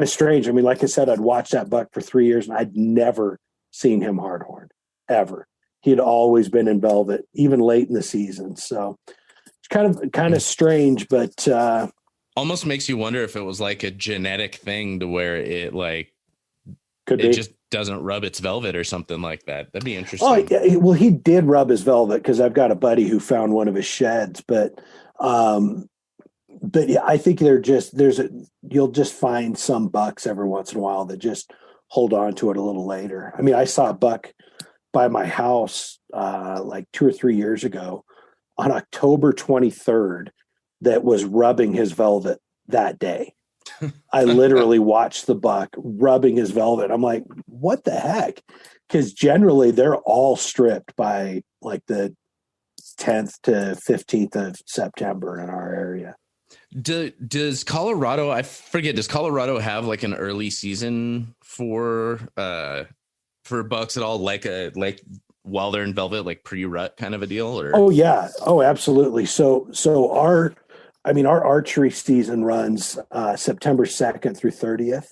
of strange. I mean, like I said, I'd watched that buck for 3 years and I'd never seen him hardhorn ever. He had always been in velvet, even late in the season. So it's kind of strange, but almost makes you wonder if it was like a genetic thing to where it like could it be. just doesn't rub its velvet or something like that. That'd be interesting. Oh, yeah, well, he did rub his velvet because I've got a buddy who found one of his sheds, but But yeah, I think you'll just find some bucks every once in a while that just hold on to it a little later. I mean, I saw a buck by my house like 2 or 3 years ago on October 23rd that was rubbing his velvet that day. I literally watched the buck rubbing his velvet. I'm like, what the heck? Because generally they're all stripped by like the 10th to 15th of September in our area. Does Colorado, I forget, does Colorado have like an early season for bucks at all? Like while they're in velvet, like pre-rut kind of a deal? Or? Oh yeah. Oh, absolutely. So our archery season runs September 2nd through 30th.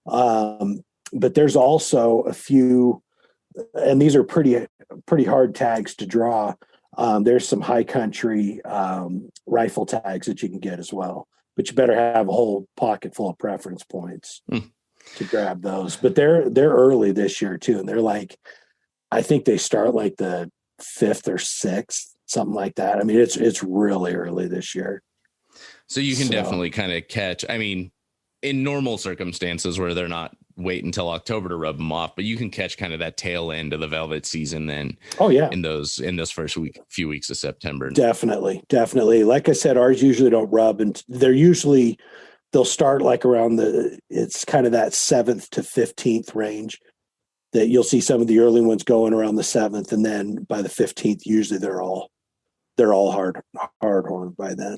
But there's also a few, and these are pretty hard tags to draw. There's some high country rifle tags that you can get as well, but you better have a whole pocket full of preference points to grab those. But they're early this year too, and they're like, I think they start like the 5th or 6th, something like that. I mean, it's really early this year. So you can definitely kind of catch, I mean, in normal circumstances where they're not wait until October to rub them off, but you can catch kind of that tail end of the velvet season then. Oh yeah. In those first few weeks of September. Definitely. Like I said, ours usually don't rub, and they'll start like around it's kind of that 7th to 15th range that you'll see some of the early ones going around the 7th. And then by the 15th, usually they're all hard horned by then.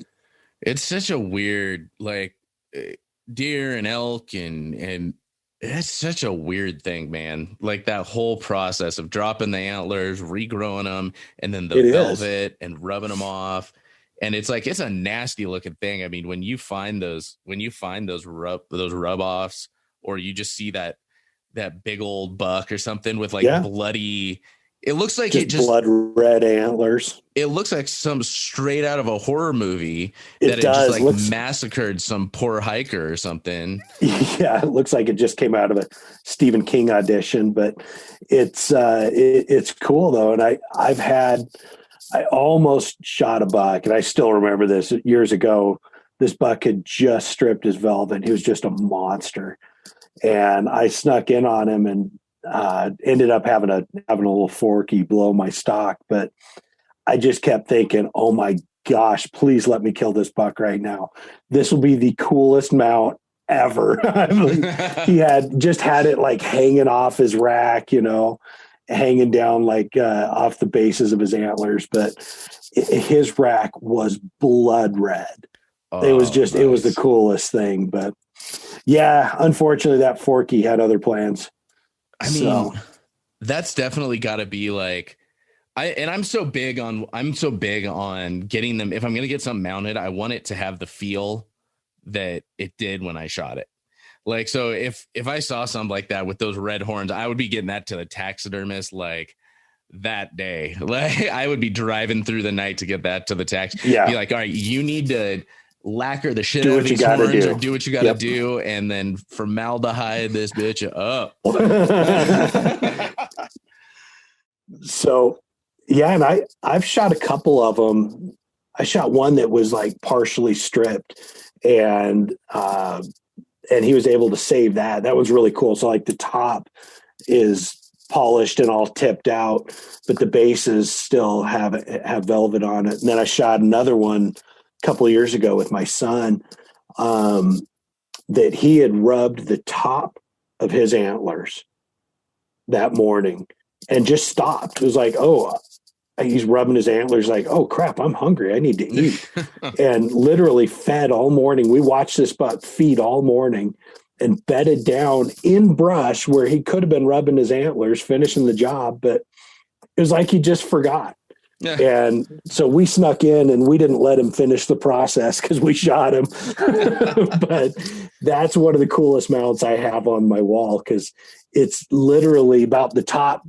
It's such a weird, like deer and elk and it's such a weird thing, man. Like that whole process of dropping the antlers, regrowing them, and then the velvet and rubbing them off. And it's like, it's a nasty looking thing. I mean, when you find those rub offs, or you just see that big old buck or something with like bloody, it looks like just blood red antlers. It looks like some straight out of a horror movie that it just like massacred some poor hiker or something. Yeah, it looks like it just came out of a Stephen King audition, but it's cool though. And I almost shot a buck, and I still remember this years ago. This buck had just stripped his velvet. He was just a monster, and I snuck in on him and ended up having a little forky blow my stock. But I just kept thinking, oh my gosh, please let me kill this buck right now. This will be the coolest mount ever. He had it like hanging off his rack, hanging down like off the bases of his antlers. But his rack was blood red. It was just, nice. It was the coolest thing. But yeah, unfortunately that forky had other plans. I mean, that's definitely got to be like, I'm so big on getting them. If I'm going to get something mounted, I want it to have the feel that it did when I shot it. Like, so if I saw something like that with those red horns, I would be getting that to the taxidermist like that day. Like I would be driving through the night to get that to the tax. Yeah. Be like, all right, you need to lacquer the shit out of these horns or do what you got to do, and then formaldehyde this bitch up. So yeah, and I've shot a couple of them. I shot one that was like partially stripped, and he was able to save that. That was really cool. So like the top is polished and all tipped out, but the bases still have velvet on it. And then I shot another one couple of years ago with my son that he had rubbed the top of his antlers that morning and just stopped. It was like, oh, he's rubbing his antlers like, oh crap, I'm hungry, I need to eat. And literally fed all morning. We watched this buck feed all morning and bedded down in brush where he could have been rubbing his antlers, finishing the job, but it was like he just forgot. Yeah. And so we snuck in and we didn't let him finish the process because we shot him. But that's one of the coolest mounts I have on my wall, because it's literally about the top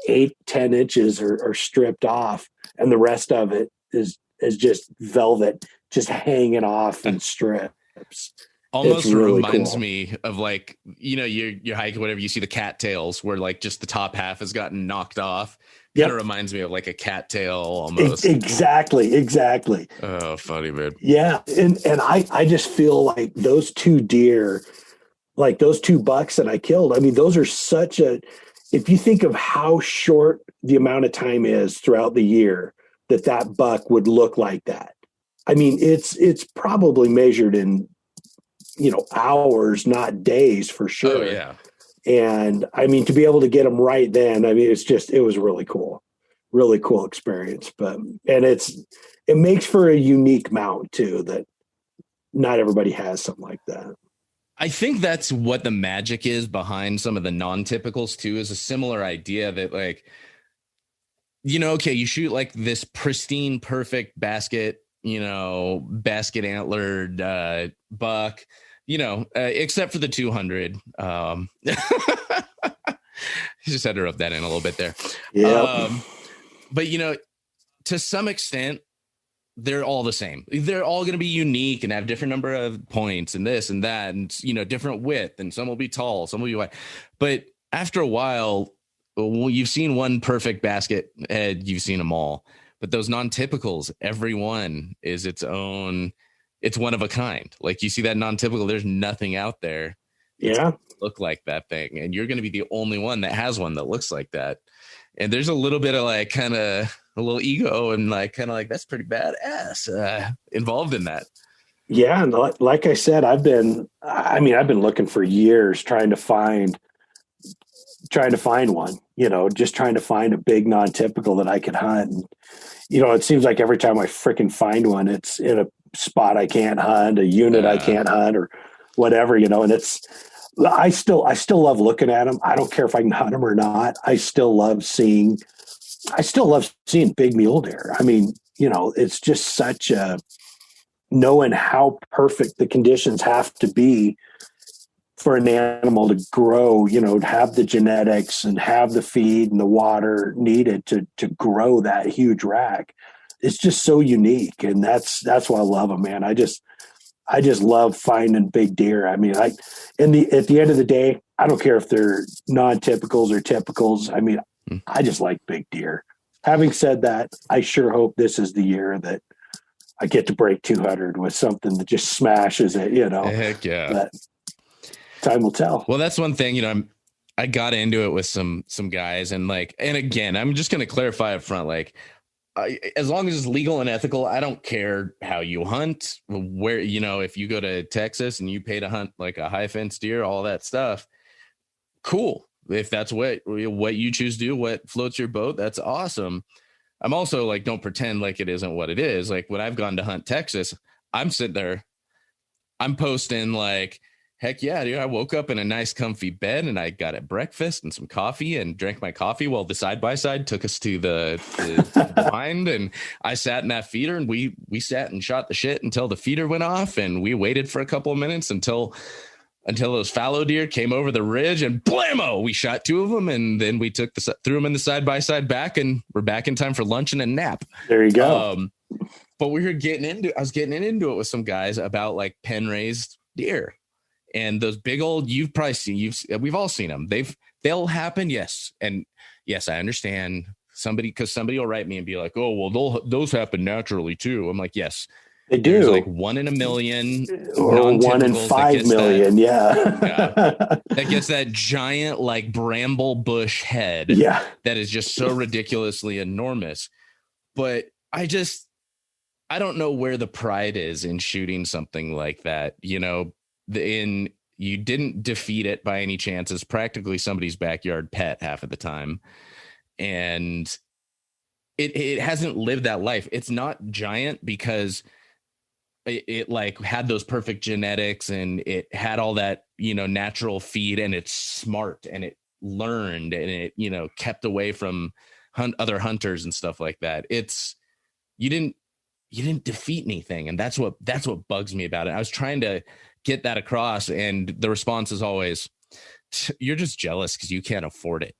8-10 inches are stripped off, and the rest of it is just velvet, just hanging off in strips. Almost really reminds cool. me of like, you're hiking, whatever, you see the cattails where like just the top half has gotten knocked off. Kind of reminds me of like a cattail almost. Exactly. Oh, funny, man. Yeah. And I just feel like those two deer, like those two bucks that I killed, I mean, those are if you think of how short the amount of time is throughout the year that buck would look like that. I mean, it's probably measured in, hours, not days for sure. Oh, yeah. And I mean, to be able to get them right then, I mean, it was really cool experience. And it makes for a unique mount too, that not everybody has something like that. I think that's what the magic is behind some of the non-typicals too, is a similar idea that like, okay, you shoot like this pristine, perfect basket antlered buck, except for the 200. Just had to rub that in a little bit there. Yeah. But to some extent, they're all the same. They're all going to be unique and have different number of points and this and that, and different width, and some will be tall, some will be wide. But after a while, you've seen one perfect basket head, you've seen them all. But those non-typicals, every one is its own. It's one of a kind. Like you see that non-typical, there's nothing out there. Yeah. Look like that thing. And you're going to be the only one that has one that looks like that. And there's a little bit of like kind of a little ego and like kind of like, that's pretty badass involved in that. Yeah. And like I said, I've been looking for years trying to find one, just trying to find a big non-typical that I could hunt. And, it seems like every time I freaking find one, it's in a spot I can't hunt, a unit I can't hunt, or whatever, and I still love looking at them. I don't care if I can hunt them or not. I still love seeing big mule deer. I mean, it's just such knowing how perfect the conditions have to be for an animal to grow, to have the genetics and have the feed and the water needed to grow that huge rack. It's just so unique. And that's why I love them, man. I just love finding big deer. I mean, at the end of the day, I don't care if they're non-typicals or typicals. I mean, I just like big deer. Having said that, I sure hope this is the year that I get to break 200 with something that just smashes it, Heck yeah. But time will tell. Well, that's one thing, I got into it with some guys and again, I'm just going to clarify up front, as long as it's legal and ethical, I don't care how you hunt, where, if you go to Texas and you pay to hunt like a high fence deer, all that stuff. Cool. If that's what you choose to do, what floats your boat, that's awesome. I'm also don't pretend like it isn't what it is. Like when I've gone to hunt Texas, I'm sitting there, I'm posting heck yeah, dude. I woke up in a nice comfy bed and I got at breakfast and some coffee and drank my coffee while the side-by-side took us to the blind. And I sat in that feeder and we sat and shot the shit until the feeder went off. And we waited for a couple of minutes until those fallow deer came over the ridge and blammo, we shot two of them. And then we threw them in the side-by-side back and we're back in time for lunch and a nap. There you go. But I was getting into it with some guys about pen raised deer. And those big old, you've probably seen, we've all seen them. They'll happen. Yes. And yes, I understand somebody will write me and be like, oh, well, those happen naturally too. I'm like, yes, they do. There's 1 in a million or 1 in 5 million. That gets that giant, bramble bush head. Yeah. That is just so ridiculously enormous. But I don't know where the pride is in shooting something like that. You didn't defeat it by any chance. It's practically somebody's backyard pet half of the time. And it hasn't lived that life. It's not giant because it had those perfect genetics and it had all that, natural feed, and it's smart and it learned and it, kept away from other hunters and stuff like that. You didn't defeat anything. And that's what bugs me about it. I was trying to get that across, and the response is always, you're just jealous because you can't afford it.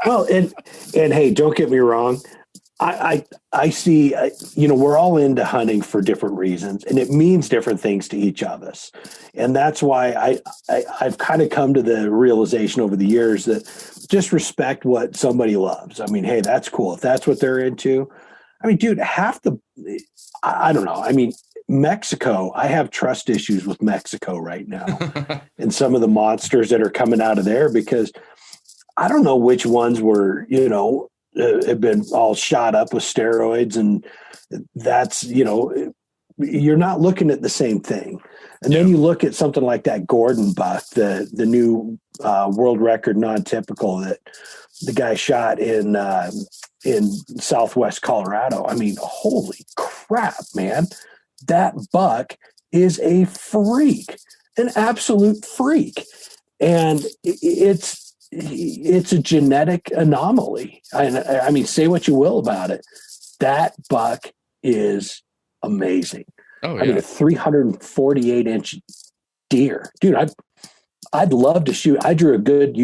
Well, and hey, don't get me wrong. I see, we're all into hunting for different reasons, and it means different things to each of us. And that's why I've kind of come to the realization over the years that just respect what somebody loves. I mean, hey, that's cool. If that's what they're into. I mean, dude, I don't know. I mean, Mexico, I have trust issues with Mexico right now and some of the monsters that are coming out of there, because I don't know which ones were, have been all shot up with steroids, and that's, you're not looking at the same thing. And then you look at something like that Gordon buck, the new world record non-typical that the guy shot in Southwest Colorado. I mean, holy crap, man. That buck is a freak, an absolute freak. And it's a genetic anomaly. I mean, say what you will about it. That buck is amazing. Oh, yeah. I mean, a 348-inch deer, dude. I'd love to shoot. I drew a good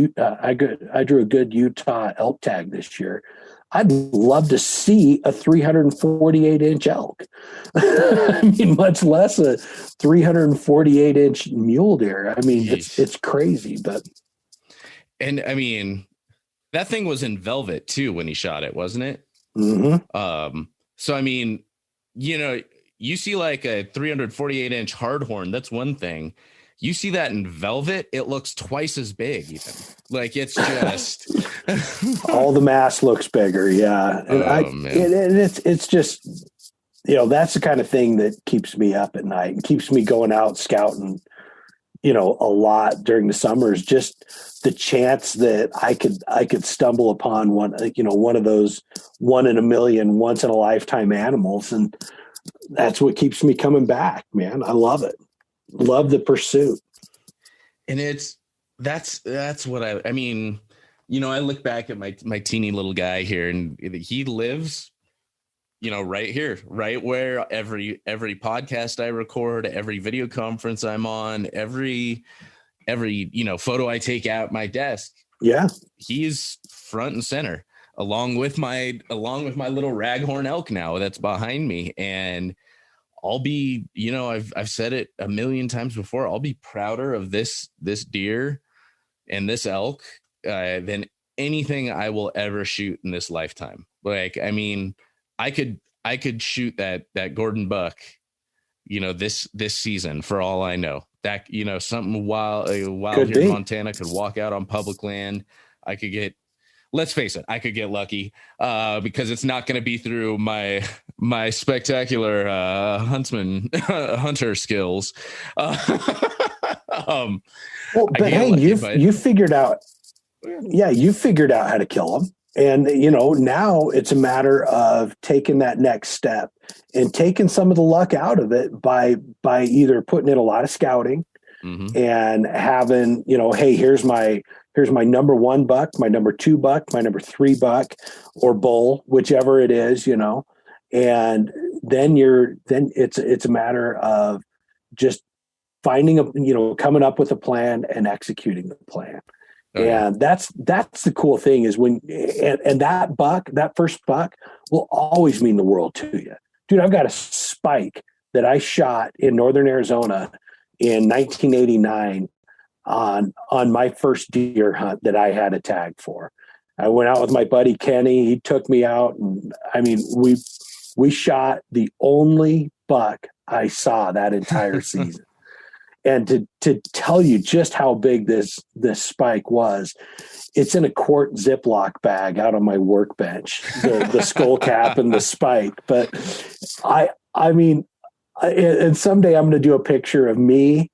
Utah elk tag this year. I'd love to see a 348-inch elk. I mean, much less a 348-inch mule deer. I mean, it's crazy, but. And I mean, that thing was in velvet too when he shot it, wasn't it? Mm-hmm. So I mean, you see like a 348-inch hardhorn. That's one thing. You see that in velvet, it looks twice as big, even. Like, it's just all the mass looks bigger, yeah. And it's just, that's the kind of thing that keeps me up at night and keeps me going out scouting, a lot during the summers. Just the chance that I could stumble upon one of those 1 in a million, once in a lifetime animals, and that's what keeps me coming back, man. I love it. Love the pursuit. And that's what I mean, I look back at my teeny little guy here, and he lives, right here, right where every podcast I record, every video conference I'm on, every photo I take out my desk. Yeah. He's front and center along with my little raghorn elk now that's behind me. And I'll be, I've said it a million times before, I'll be prouder of this deer and this elk than anything I will ever shoot in this lifetime. Like, I mean, I could shoot that Gordon buck, this season for all I know. That, something wild here in Montana could walk out on public land. I could get, let's face it, I could get lucky because it's not going to be through my spectacular hunter skills. Well, but hey, you figured out how to kill them. And, now it's a matter of taking that next step and taking some of the luck out of it by either putting in a lot of scouting and having, hey, here's my number 1 buck, my number 2 buck, my number 3 buck, or bull, whichever it is, and then it's a matter of just finding coming up with a plan and executing the plan. And that's the cool thing is and that first buck will always mean the world to you. Dude, I've got a spike that I shot in Northern Arizona in 1989 on my first deer hunt that I had a tag for. I went out with my buddy Kenny. He took me out, and I mean, we shot the only buck I saw that entire season. And to tell you just how big this spike was, it's in a quart Ziploc bag out on my workbench, the skull cap and the spike. But I mean, and someday I'm going to do a picture of me,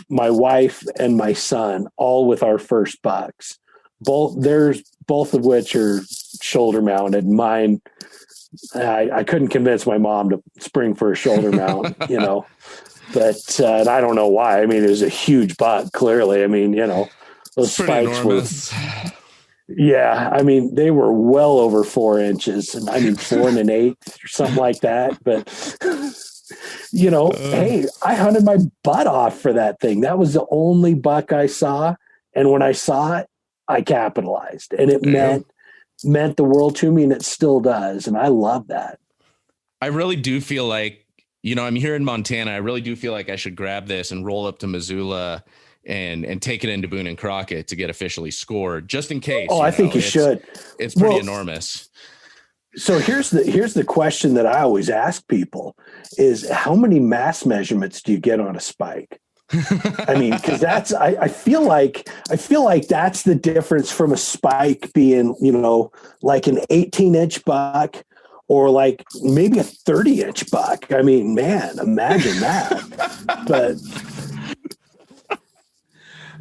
my wife, and my son, all with our first bucks. Both of which are shoulder mounted. Mine, I couldn't convince my mom to spring for a shoulder mount, But and I don't know why. I mean, it was a huge buck, clearly. I mean, those spikes were. Yeah, I mean, they were well over 4 inches, and I mean 4 1/8 or something like that. But hey, I hunted my butt off for that thing. That was the only buck I saw, and when I saw it, I capitalized, and it meant meant the world to me, and it still does. And I love that. I really do feel like, I'm here in Montana. I really do feel like I should grab this and roll up to Missoula and take it into Boone and Crockett to get officially scored, just in case. Oh, I think you should. It's pretty enormous. So here's the question that I always ask people is, how many mass measurements do you get on a spike? I mean, because I feel like that's the difference from a spike being, like an 18-inch buck or like maybe a 30-inch buck. I mean, man, imagine that. But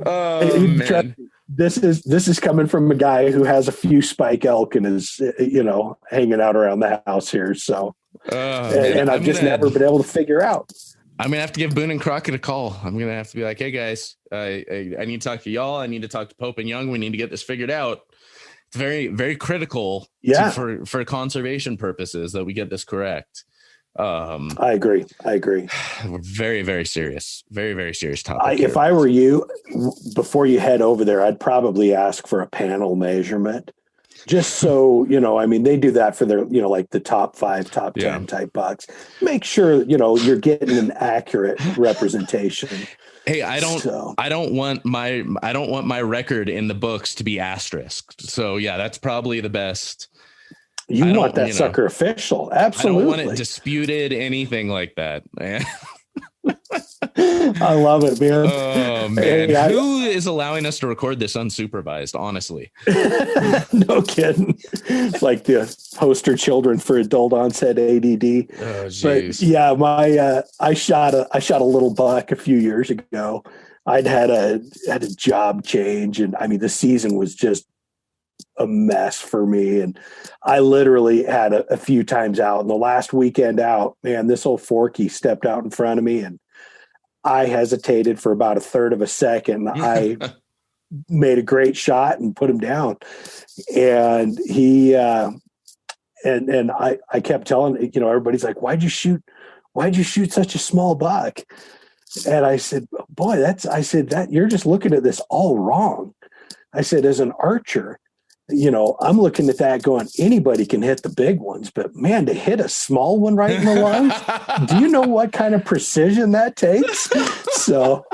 man. This is coming from a guy who has a few spike elk and is, hanging out around the house here. So, and I've just never been able to figure out. I'm going to have to give Boone and Crockett a call. I'm going to have to be like, hey guys, I need to talk to y'all. I need to talk to Pope and Young. We need to get this figured out. It's very, very critical for conservation purposes that we get this correct. I agree. Very, very serious. Very, very serious topic. If I were you, before you head over there, I'd probably ask for a panel measurement. Just so, they do that for their, like the top 5, top 10 type bucks. Make sure, you're getting an accurate representation. Hey, I don't want my record in the books to be asterisked. So yeah, that's probably the best. You want that sucker official. Absolutely. I don't want it disputed, anything like that, man. I love it, man. Oh man, hey, who is allowing us to record this unsupervised? Honestly, no kidding. It's like the poster children for adult onset ADD. Oh, geez. But yeah, I shot a little buck a few years ago. I'd had a job change, and I mean the season was just a mess for me, and I literally had a few times out. And the last weekend out, man, this old Forky stepped out in front of me, and I hesitated for about a third of a second. I made a great shot and put him down. And he, and I kept telling, everybody's like, why'd you shoot such a small buck? And I said, boy, that you're just looking at this all wrong. I said, as an archer, I'm looking at that going, anybody can hit the big ones, but man, to hit a small one right in the lungs, do you know what kind of precision that takes? So,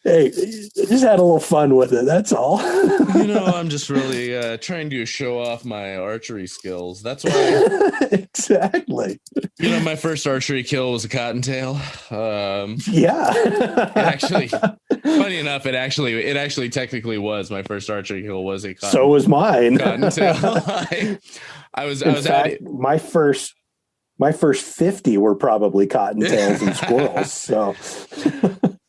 hey, just had a little fun with it. That's all. I'm just really trying to show off my archery skills. That's why. Exactly. My first archery kill was a cottontail. Actually, funny enough, it actually technically was my first archery kill was a cottontail. So was mine. Cottontail. I was out. My first 50 were probably cottontails and squirrels. So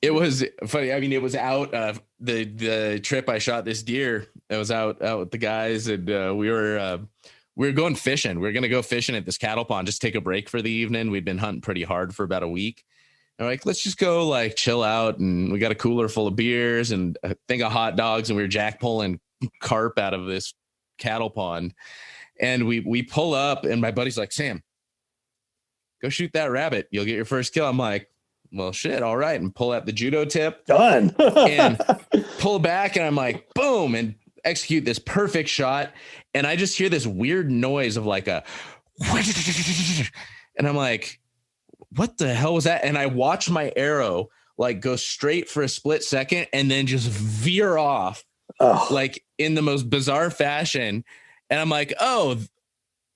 it was funny. I mean, it was out of the trip I shot this deer. I was out with the guys, and we were going fishing. We were going to go fishing at this cattle pond, just take a break for the evening. We'd been hunting pretty hard for about a week. And we're like, let's just go like chill out. And we got a cooler full of beers and a thing of hot dogs. And we were jack pulling carp out of this cattle pond. And we pull up, and my buddy's like, Sam, go shoot that rabbit. You'll get your first kill. I'm like, well, shit. All right. And pull out the judo tip. Done. And pull back. And I'm like, boom. And execute this perfect shot. And I just hear this weird noise of like and I'm like, what the hell was that? And I watch my arrow like go straight for a split second and then just veer off like in the most bizarre fashion. And I'm like, oh,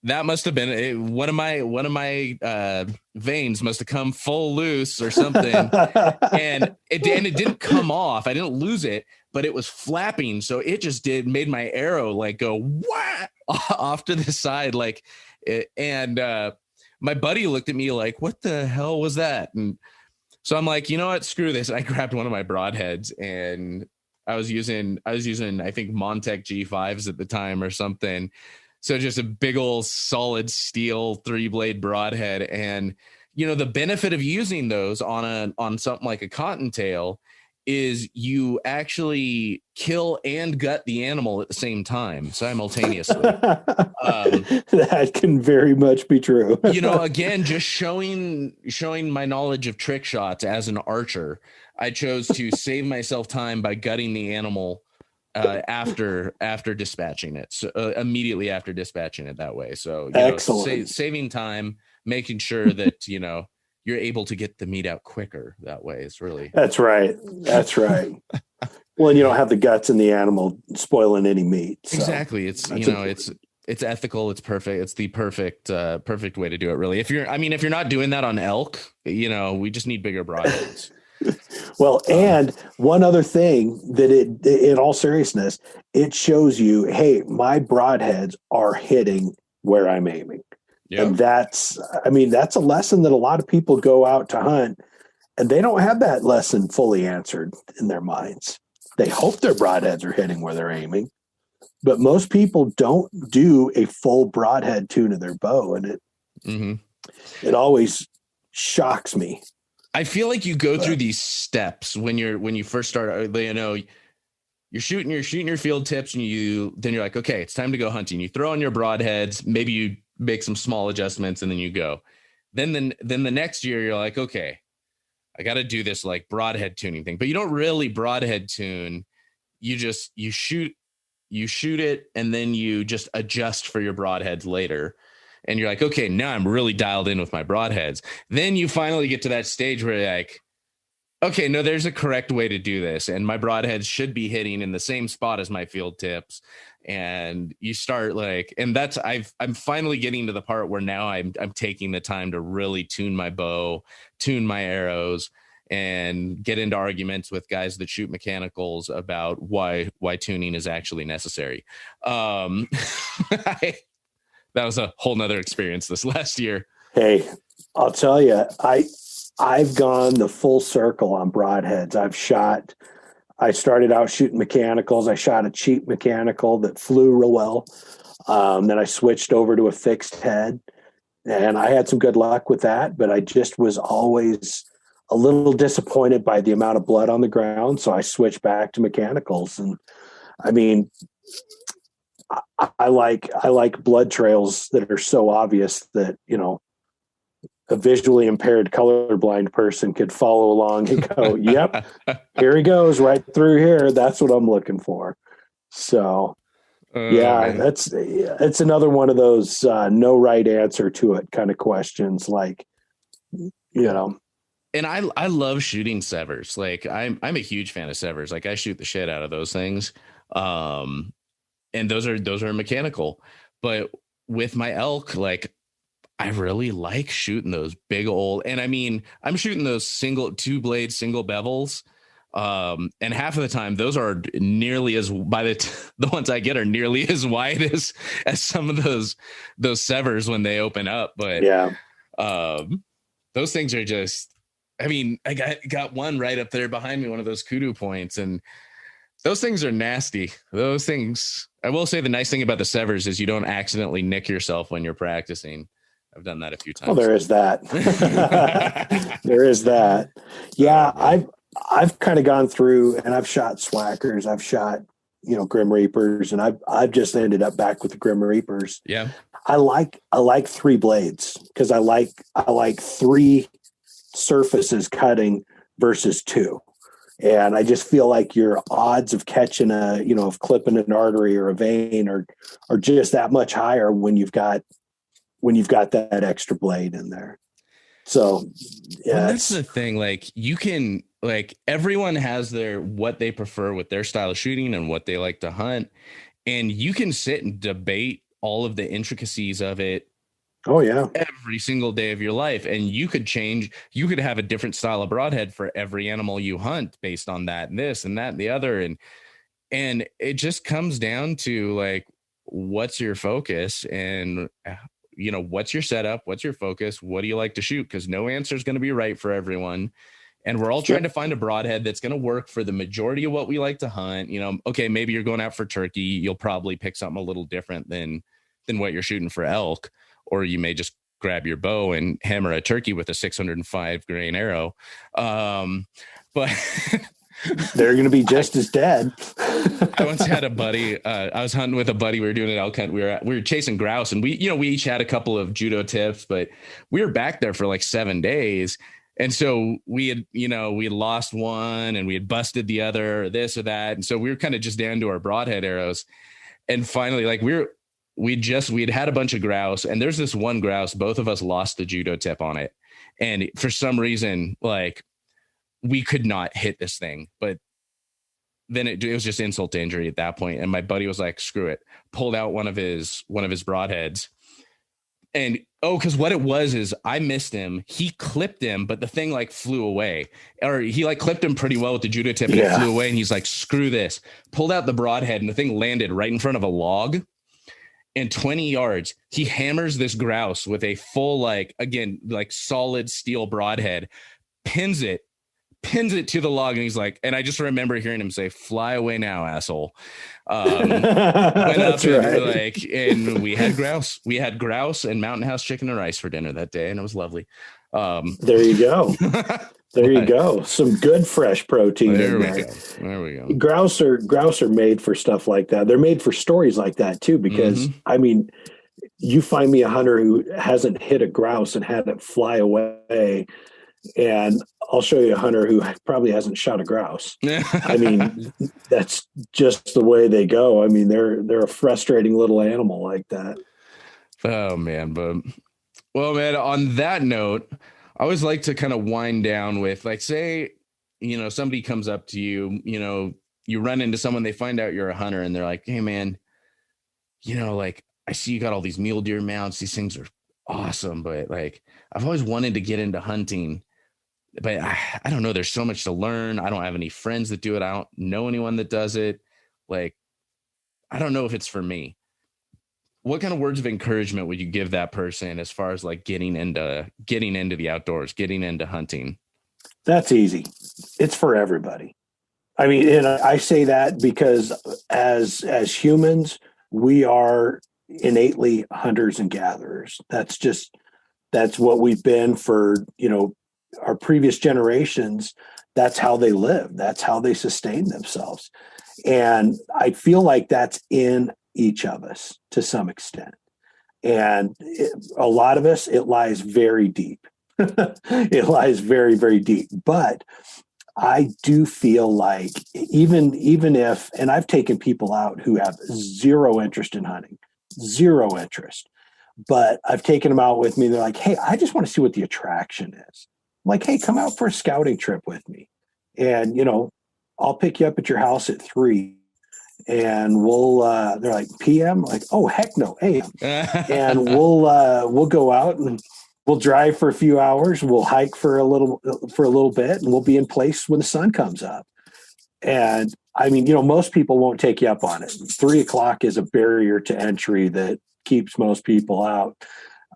that must have been one of my veins must have come full loose or something. and it didn't come off. I didn't lose it, but it was flapping. So it just made my arrow like go wah! Off to the side. Like, and my buddy looked at me like, what the hell was that? And so I'm like, you know what? Screw this. And I grabbed one of my broadheads, and I was using, I think Montec G5s at the time or something. So just a big old solid steel 3-blade broadhead. And, the benefit of using those on something like a cottontail is you actually kill and gut the animal at the same time simultaneously. That can very much be true. Again, just showing my knowledge of trick shots as an archer, I chose to save myself time by gutting the animal after dispatching it, so immediately after dispatching it that way. So excellent. Saving time, making sure that you're able to get the meat out quicker that way. It's really that's right. Well, and you don't have the guts in the animal spoiling any meat. So exactly. It's it's ethical. It's perfect. It's the perfect way to do it. Really, if you're not doing that on elk, we just need bigger broadheads. Well, and one other thing that in all seriousness, it shows you, hey, my broadheads are hitting where I'm aiming. Yep. And that's a lesson that a lot of people go out to hunt and they don't have that lesson fully answered in their minds. They hope their broadheads are hitting where they're aiming, but most people don't do a full broadhead tune of their bow. And it always shocks me. I feel like you go through these steps when you first start. You're shooting your field tips, and then you're like, okay, it's time to go hunting. You throw on your broadheads, maybe you make some small adjustments, and then you go. Then the next year, you're like, okay, I got to do this like broadhead tuning thing, but you don't really broadhead tune. You shoot it, and then you just adjust for your broadheads later. And you're like, okay, now I'm really dialed in with my broadheads. Then you finally get to that stage where you're like, okay, no, there's a correct way to do this. And my broadheads should be hitting in the same spot as my field tips. And you start I'm finally getting to the part where now I'm taking the time to really tune my bow, tune my arrows, and get into arguments with guys that shoot mechanicals about why tuning is actually necessary. That was a whole nother experience this last year. Hey, I'll tell you, I've gone the full circle on broadheads. I started out shooting mechanicals. I shot a cheap mechanical that flew real well. Then I switched over to a fixed head, and I had some good luck with that, but I just was always a little disappointed by the amount of blood on the ground. So I switched back to mechanicals. And I like blood trails that are so obvious that, a visually impaired colorblind person could follow along and go, yep, here he goes right through here. That's what I'm looking for. So it's another one of those no right answer to it kind of questions. And I love shooting severs. Like I'm a huge fan of severs. Like I shoot the shit out of those things. And those are mechanical, but with my elk, like I really like shooting those big old, and I'm shooting those two blade single bevels. And half of the time those are nearly as the ones I get are nearly as wide as some of those severs when they open up. But those things are just, I got one right up there behind me, one of those kudu points, and those things are nasty. Those things, I will say the nice thing about the severs is you don't accidentally nick yourself when you're practicing. I've done that a few times. Oh, there is that. There is that. Yeah, I've kind of gone through and I've shot swackers. I've shot, Grim Reapers, and I've just ended up back with the Grim Reapers. Yeah. I like three blades because I like three surfaces cutting versus two. And I just feel like your odds of catching of clipping an artery or a vein are just that much higher when you've got that extra blade in there. So yeah, that's the thing. Like you can, everyone has what they prefer with their style of shooting and what they like to hunt. And you can sit and debate all of the intricacies of it. Oh yeah. Every single day of your life. And you could have a different style of broadhead for every animal you hunt based on that, and this and that and the other. And it just comes down to what's your focus and, what's your setup? What's your focus? What do you like to shoot? Because no answer is going to be right for everyone. And we're all trying to find a broadhead that's going to work for the majority of what we like to hunt. Okay, maybe you're going out for turkey. You'll probably pick something a little different than what you're shooting for elk. Or you may just grab your bow and hammer a turkey with a 605 grain arrow. But they're going to be just as dead. I once had a buddy. I was hunting with a buddy. We were doing an elk hunt. We were chasing grouse, and we each had a couple of judo tips, but we were back there for 7 days. And so we had lost one and we had busted the other, or this or that. And so we were kind of just down to our broadhead arrows. And finally, like we'd had a bunch of grouse, and there's this one grouse, both of us lost the judo tip on it. And for some reason, like we could not hit this thing, but then it was just insult to injury at that point. And my buddy was like, screw it, pulled out one of his broadheads. And because what it was is I missed him. He clipped him, but the thing like flew away, or he like clipped him pretty well with the judo tip, and it flew away. And he's like, screw this, pulled out the broadhead, and the thing landed right in front of a log. And 20 yards, he hammers this grouse with a full, like solid steel broadhead, pins it to the log, and he's like, and I just remember hearing him say, "Fly away now, asshole." Went up and and we had grouse and Mountain House chicken and rice for dinner that day, and it was lovely. There you go. There you go. Some good fresh protein. There we go. Grouse are made for stuff like that. They're made for stories like that too, because I mean, you find me a hunter who hasn't hit a grouse and had it fly away, and I'll show you a hunter who probably hasn't shot a grouse. I mean, that's just the way they go. I mean, they're a frustrating little animal like that. Oh man, well, man, on that note, I always like to kind of wind down with, like, say, somebody comes up to you, you run into someone, they find out you're a hunter, and they're like, hey man, like, I see you got all these mule deer mounts. These things are awesome, but like, I've always wanted to get into hunting, but I don't know. There's so much to learn. I don't have any friends that do it. I don't know anyone that does it. Like, I don't know if it's for me. What kind of words of encouragement would you give that person as far as like getting into the outdoors, getting into hunting? That's easy. It's for everybody. I mean, and I say that because as humans, we are innately hunters and gatherers. That's what we've been for, our previous generations. That's how they live. That's how they sustain themselves. And I feel like that's in each of us to some extent. And a lot of us, it lies very deep. It lies very, very deep. But I do feel like even if, and I've taken people out who have zero interest in hunting, zero interest, but I've taken them out with me. They're like, hey, I just want to see what the attraction is. I'm like, hey, come out for a scouting trip with me. And, I'll pick you up at your house at 3. And they're like, PM? Like, oh, heck no, AM. And we'll go out and we'll drive for a few hours. We'll hike for a little bit, and we'll be in place when the sun comes up. And I mean, most people won't take you up on it. 3 o'clock is a barrier to entry that keeps most people out.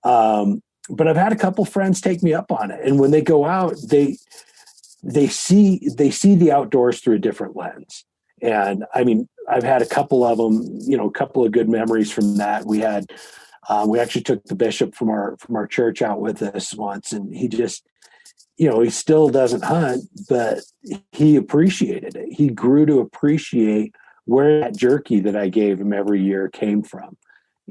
But I've had a couple friends take me up on it. And when they go out, they see the outdoors through a different lens. And I mean, I've had a couple of them, a couple of good memories from that. We actually took the bishop from our church out with us once, and he just, he still doesn't hunt, but he appreciated it. He grew to appreciate where that jerky that I gave him every year came from,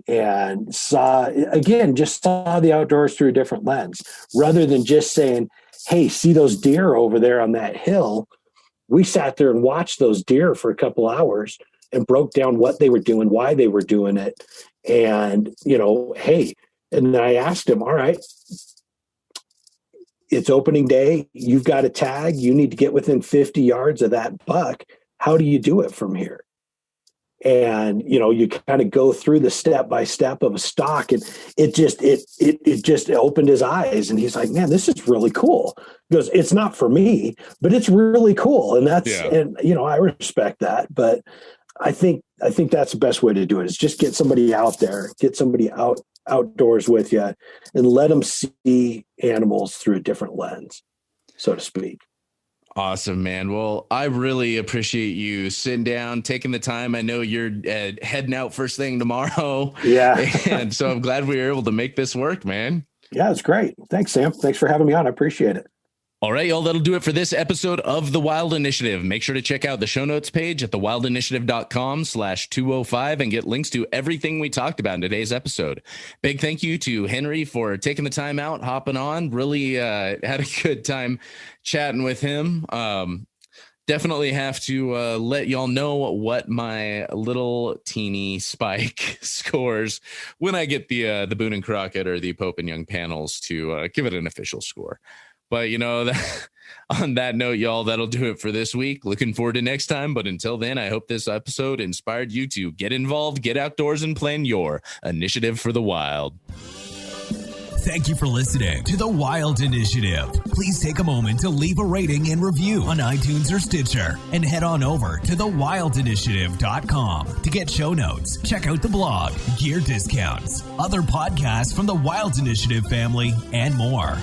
and saw the outdoors through a different lens, rather than just saying, hey, see those deer over there on that hill. We sat there and watched those deer for a couple hours and broke down what they were doing, why they were doing it. And, hey, and then I asked him, all right, it's opening day. You've got a tag. You need to get within 50 yards of that buck. How do you do it from here? And, you kind of go through the step by step of a stock, and it just opened his eyes, and he's like, man, this is really cool. He goes, it's not for me, but it's really cool. And and I respect that, but I think that's the best way to do it, is just get somebody out there, get somebody outdoors with you, and let them see animals through a different lens, so to speak. Awesome, man. Well, I really appreciate you sitting down, taking the time. I know you're heading out first thing tomorrow. Yeah. And so I'm glad we were able to make this work, man. Yeah, it's great. Thanks, Sam. Thanks for having me on. I appreciate it. All right, y'all, that'll do it for this episode of The Wild Initiative. Make sure to check out the show notes page at thewildinitiative.com/205 and get links to everything we talked about in today's episode. Big thank you to Henry for taking the time out, hopping on. Really had a good time chatting with him. Definitely have to let y'all know what my little teeny spike scores when I get the Boone and Crockett or the Pope and Young panels to give it an official score. But, on that note, y'all, that'll do it for this week. Looking forward to next time. But until then, I hope this episode inspired you to get involved, get outdoors, and plan your initiative for the wild. Thank you for listening to The Wild Initiative. Please take a moment to leave a rating and review on iTunes or Stitcher, and head on over to thewildinitiative.com to get show notes, check out the blog, gear discounts, other podcasts from the Wild Initiative family, and more.